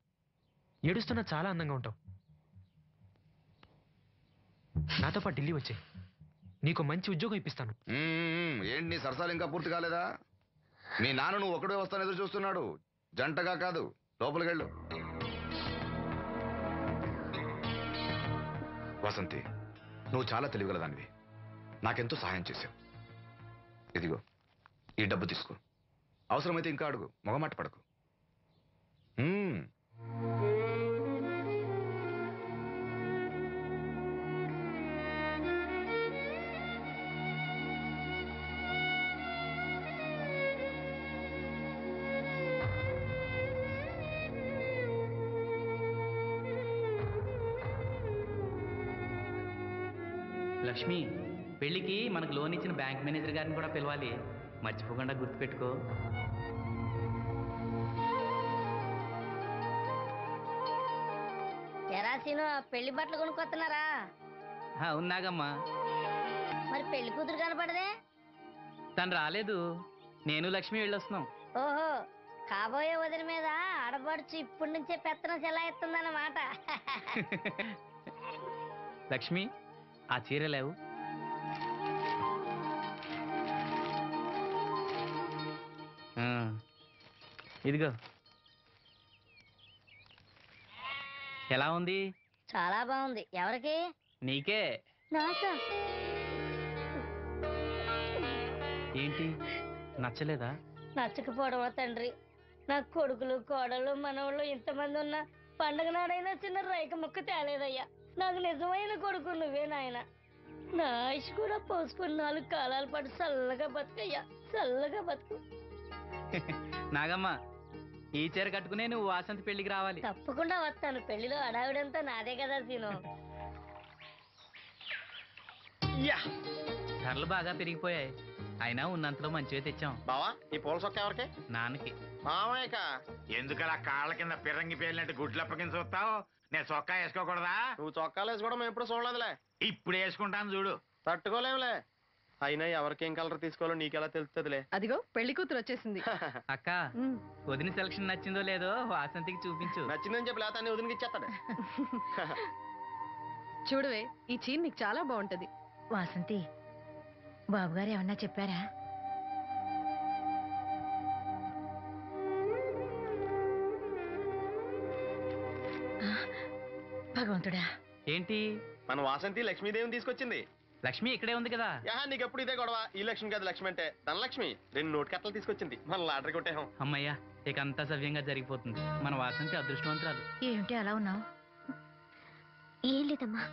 ఏడుస్తున్నా చాలా అందంగా ఉంటావు. నాతో పాటు ఢిల్లీ వచ్చే, నీకు మంచి ఉద్యోగం ఇప్పిస్తాను. ఏంటి నీ సరసాలు ఇంకా పూర్తి కాలేదా? మీ నాన్న నువ్వు ఒకడే వస్తాను ఎదురు చూస్తున్నాడు, జంటగా కాదు. లోపలికి వెళ్ళు. వసంతి, నువ్వు చాలా తెలివిగలదానివి, నాకెంతో సహాయం చేశావు. ఇదిగో ఈ డబ్బు తీసుకో, అవసరమైతే ఇంకా అడుగు, మొగమాట పడకు. లక్ష్మి, పెళ్లికి మనకు లోన్ ఇచ్చిన బ్యాంక్ మేనేజర్ గారిని కూడా పిలవాలి, మర్చిపోకుండా గుర్తుపెట్టుకో. ఎరాసీను పెళ్లి బట్టలు కొనుక్కొస్తున్నారా? ఉన్నాగమ్మా. మరి పెళ్లి కూతురు కనపడదే? తను రాలేదు, నేను లక్ష్మి వెళ్ళొస్తున్నాం. ఓహో, కాబోయే వదిన మీద ఆడబడుచు ఇప్పటి నుంచే పెత్తనం చెలాయిస్తుందన్నమాట. లక్ష్మి, ఆ చీర లేవు. ఇదిగో. ఎలా ఉంది? చాలా బాగుంది. ఎవరికి? నీకే. నాకా? ఏంటి, నచ్చలేదా? నచ్చకపోవడమా తండ్రి? నా కొడుకులు, కోడళ్ళు, మనవాళ్ళు ఇంతమంది ఉన్నా పండగ నాడైనా చిన్న రైక ముక్క తేలేదయ్యా. నాకు నిజమైన కొడుకు నువ్వే నాయన. నా ఆయుష్ కూడా పోసుకుని 4 కాలాల పాటు చల్లగా బతుకయ్యా, చల్లగా బతుకు. నాగమ్మ, ఈ చీర కట్టుకునే నువ్వు వాసంతి పెళ్లికి రావాలి. తప్పకుండా వస్తాను. పెళ్లిలో అడావిడంతా నాదే కదా సీను. ధరలు బాగా పెరిగిపోయాయి, అయినా ఉన్నంతలో మంచిగా తెచ్చాం. బావా, ఈ పూల సొక్క ఎవరికి? నాన్నకి. మామయ్యక. ఎందుకలా కాళ్ళ కింద పిరంగి పేలినట్టు గుడ్లు అప్పకించి చూస్తావు? నేను చొక్కా వేసుకోకూడదా? నువ్వు చొక్కాలు వేసుకోవడం ఎప్పుడు చూడలేదులే. ఇప్పుడు వేసుకుంటాను చూడు. తట్టుకోలేములే. అయినా ఎవరికేం కలర్ తీసుకోవాలో నీకెలా తెలుస్తుందిలే. అదిగో పెళ్లి కూతురు వచ్చేసింది. అక్క వదిన సెలక్షన్ నచ్చిందో లేదో వాసంతికి చూపించు. నచ్చిందని చెప్పి లేత వదినకి ఇచ్చేస్తాడు. చూడవే, ఈ చీర నీకు చాలా బాగుంటది. వాసంతి, బాబుగారు ఏమన్నా చెప్పారా? భగవంతుడా, ఏంటి మన వాసంతి లక్ష్మీదేవిని తీసుకొచ్చింది. లక్ష్మి ఇక్కడే ఉంది కదా. నీకెప్పుడు ఇదే గొడవ. ఈ లక్ష్మి కాదు లక్ష్మి అంటే ధనలక్ష్మి. 2 నోటు కట్టలు తీసుకొచ్చింది. మన లాటరీ కొట్టేహం. అమ్మయ్యా, ఇక అంతా సవ్యంగా జరిగిపోతుంది. మన వాసంతి అదృష్టవంతురాలు. ఏమిటి అలా ఉన్నావు? ఏం లేదమ్మా,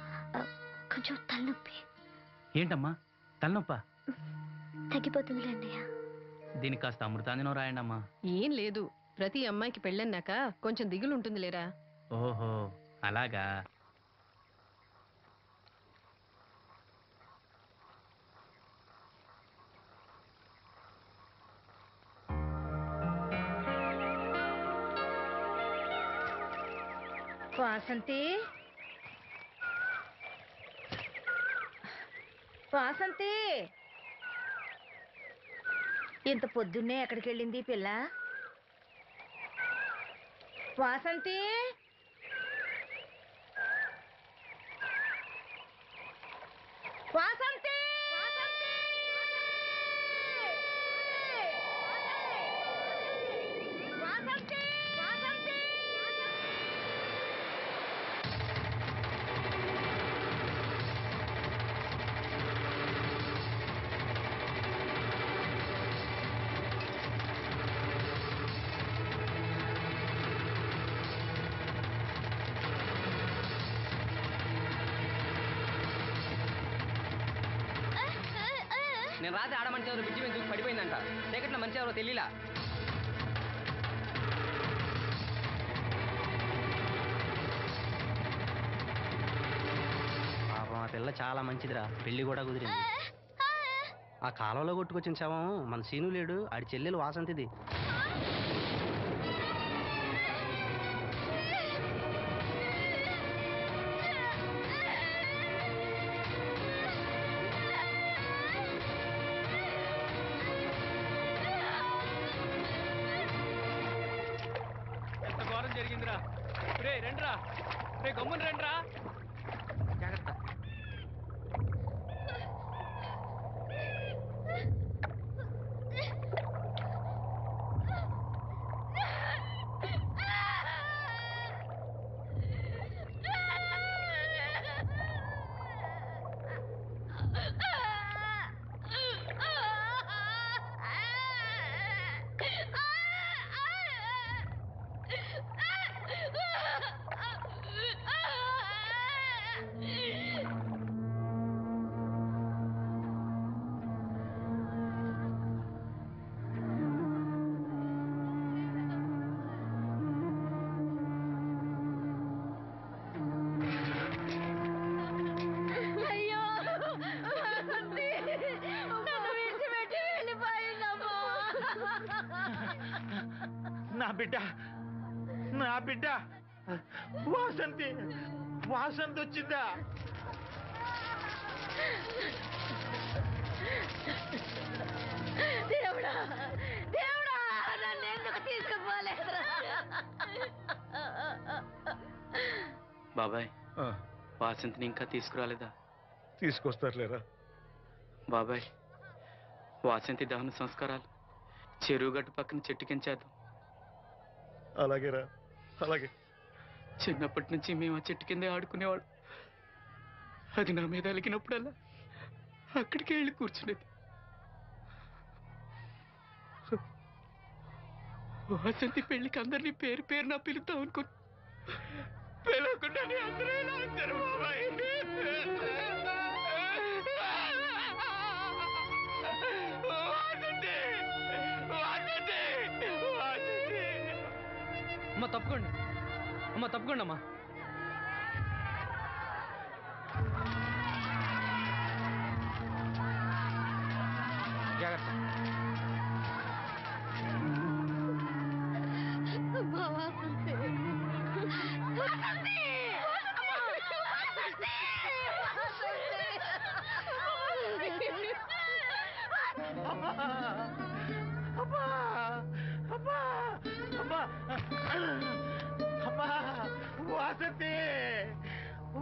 కొంచెం తలనొప్పి. ఏంటమ్మా తలనొప్ప? తగ్గిపోతుందిలే అన్నయ్య. దీనికి కాస్త అమృతాంజనం రాయండి అమ్మా. ఏం లేదు, ప్రతి అమ్మాయికి పెళ్ళన్నాక కొంచెం దిగులు ఉంటుంది లేరా. ఓహో అలాగా. వాసంతి, వాసంతి, ఇంత పొద్దున్నే ఎక్కడికి వెళ్ళింది పిల్ల? వాసంతి, వాసంతి, వాసంతి, వాసంతి. నేను రాత్రి ఆడమంచి ఎవరు బిడ్జి మీద దూకి పడిపోయిందంట. చీకట్లో మంచి ఎవరో తెలియలా. పాపం ఆ పిల్ల చాలా మంచిదిరా, పెళ్లి కూడా కుదిరింది. ఆ కాలంలో కొట్టుకొచ్చిన శవం మన సీను లేడు, ఆడి చెల్లెలు వాసంతిది. జరిగిందిరా. రే రండ్రా, రే గమ్మున రండ్రా. జాగ్రత్త. నా బిడ్డ, నా బిడ్డ వాసంతి, వాసంతి వచ్చిందా? దేవుడా, దేవుడా, నన్ను ఎందుకు తీసుకుపోలేదురా? బాబాయ్, వాసంతిని ఇంకా తీసుకురాలేదా? తీసుకొస్తారులేరా. బాబాయ్, వాసంతి దహన సంస్కారాలు చెరువు గట్టు పక్కన చెట్టు కించేద్దాం. అలాగేరా, అలాగే. చిన్నప్పటి నుంచి మేము ఆ చెట్టు కిందే ఆడుకునేవాడు. అది నా మీద అలిగినప్పుడల్లా అక్కడికే వెళ్ళి కూర్చునేది. వాసంతి పెళ్లికి అందరినీ పేరు పేరు నా పిలుద్దాం అనుకుని పిలవకుండానే అందరూ ఇలా వచ్చారు బాబాయ్. అమ్మ తప్పుకోండి, అమ్మ తప్పుకోండి అమ్మా. జాగ్రత్త.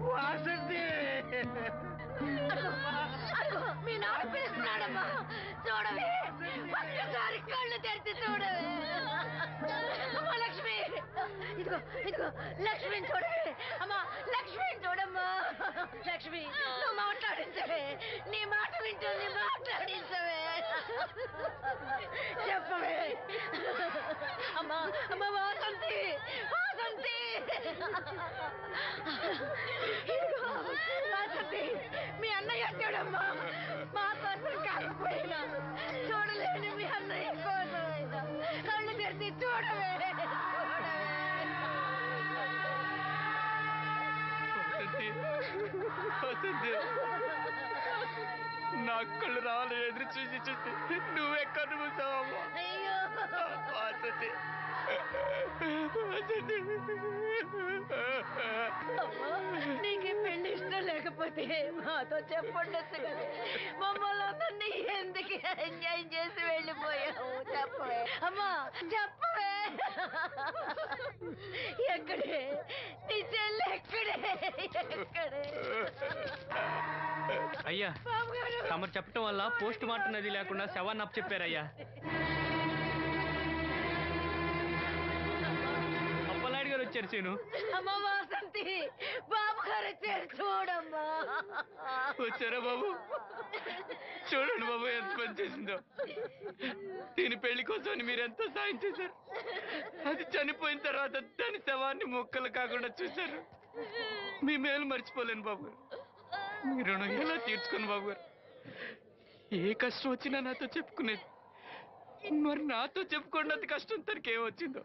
వాసంతి అదిగో మీ నాన్న పిలుస్తున్నాడమ్మా. చూడవే, ఒక్కసారి కళ్ళు తెరిచి చూడవే. అమ్మా లక్ష్మి, ఇదిగో ఇదిగో లక్ష్మిని చూడవే. అమ్మా లక్ష్మిని చూడమ్మా. లక్ష్మి, నువ్వు మాట్లాడించవే. నీ మాట వింటుంది, మాట్లాడించవే. చెప్పవే. అమ్మా అమ్మ వాసంతి, వాసంతి. ఇదిగో వాసంతి, మీ అన్నయ్య వచ్చాడమ్మా. మా కోసం కాకపోయినా చూడలేని మీ అన్నయ్య కోసమైనా కళ్ళు తెరిచి చూడవే. నా కళ్ళు రావాలి ఎదురు చూసి చూసి నువ్వెక్కడ మూసావమ్మా. అయ్యో నీకు పెళ్లి ఇష్టం లేకపోతే మాతో చెప్పండి. మమ్మల్ని అందరినీ ఎందుకు ఎంజాయ్ చేసి వెళ్ళిపోయావు? చెప్పవే అమ్మా, చెప్పవే. ఎక్కడే నీ చెల్లి? ఎక్కడే ఎక్కడే? అయ్యా, తమరు చెప్పటం వల్ల పోస్ట్ మార్టం నది లేకుండా శవాన్ని అప్పచెప్పారయ్యా. అప్పలాడి గారు వచ్చారు చేను. అమ్మ వాసంతి, బాబు గారు వచ్చారు చూడమ్మా. వచ్చారా బాబు? చూడండి బాబు ఎంత పని చేసిందో. దీని పెళ్లి కోసం మీరెంతో సాయం చేశారు. అది చనిపోయిన తర్వాత దాని శవాన్ని మొక్కలు కాకుండా చూశారు. మీ మేలు మర్చిపోలేను బాబు గారు. మీ రుణం ఎలా తీర్చుకోను బాబు గారు. ఏ కష్టం వచ్చినా నాతో చెప్పుకునేది. మరి నాతో చెప్పుకోండి అంత కష్టం తనకి ఏమొచ్చిందో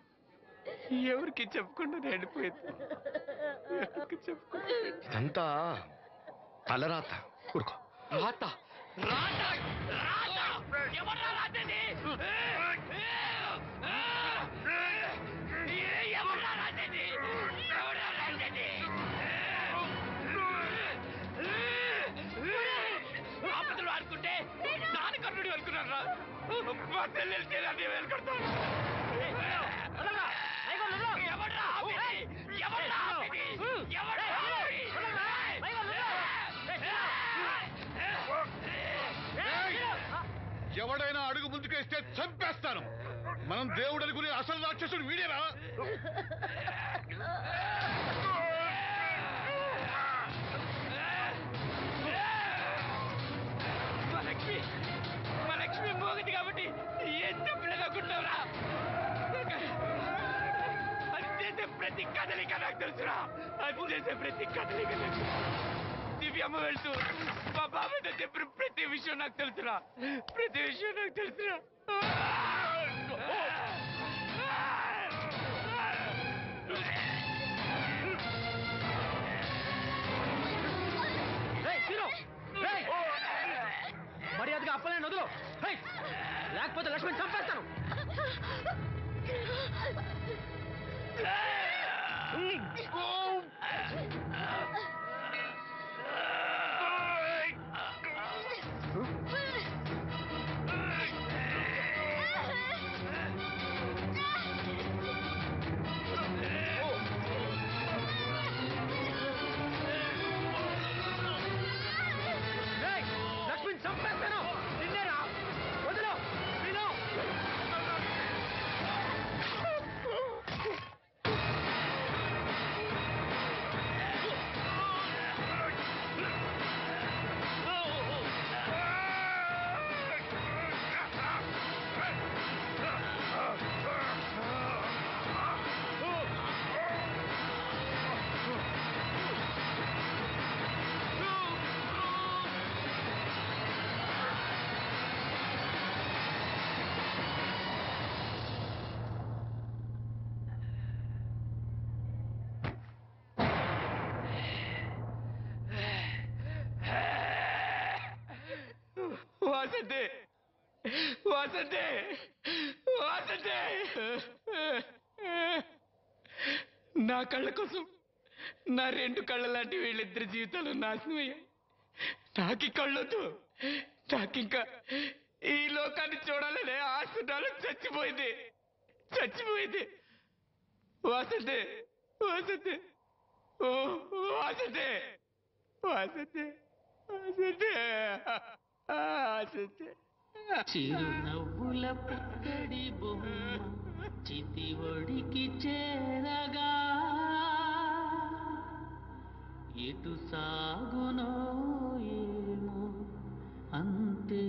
ఎవరికి చెప్పకుండా వెళ్ళిపోయింది. ఎవరికి చెప్పకుండా ఇదంతా తలరాత. ఊరుకో. రాత రాత రాత ఎవరా రాతది? ఎవరా రాతది? ఎవరా రాతది? ఆపదలు ఆడుకుంటే నాన్న కర్ణుడు అనుకున్నారా? మా చెల్లెలు చెల్లి వెళ్ళుకుంటాం. ఎవడైనా అడుగు ముందుకేస్తే చంపేస్తాను. మనం దేవుడు అనుకునే అసలు రాక్షసుడు వీడేనా? మా లక్ష్మి మోగది కాబట్టి ఏం తప్పులేకుంటావురా? అది చేసే ప్రతి కదలిక నాకు తెలుసురా. అది చేసే ప్రతి కదలిక తెలుసు. దివ్యమ్మ వెళ్తూ మా బాబాయ్తో చెప్పిన ప్రతి విషయం నాకు తెలుసురా. ప్రతి విషయం నాకు తెలుసురా. మర్యాదగా అప్పలేని వదులు, లేకపోతే లక్ష్మణ్ చంపేస్తాను. లక్ష్మణ్ చంపేస్తాను. నిన్నేరా వదులు. వాసంతి, వాసంతి, వాసంతి. నా కళ్ళ కోసం నా రెండు కళ్ళ లాంటి వీళ్ళిద్దరి జీవితాలు నాశనం అయ్యాయి. నాకి కళ్ళొద్దు. నాకింకా ఈ లోకాన్ని చూడాలనే ఆశ నాలో చచ్చిపోయింది. వాసంతి, వాసంతి, వాసంతి వాసంతి వాసంతి వాసంతి చిరునవ్వుల పుత్తడి బొమ్మ చితి ఒడికి చేరగా ఎటు సాగునో ఏమో అంతే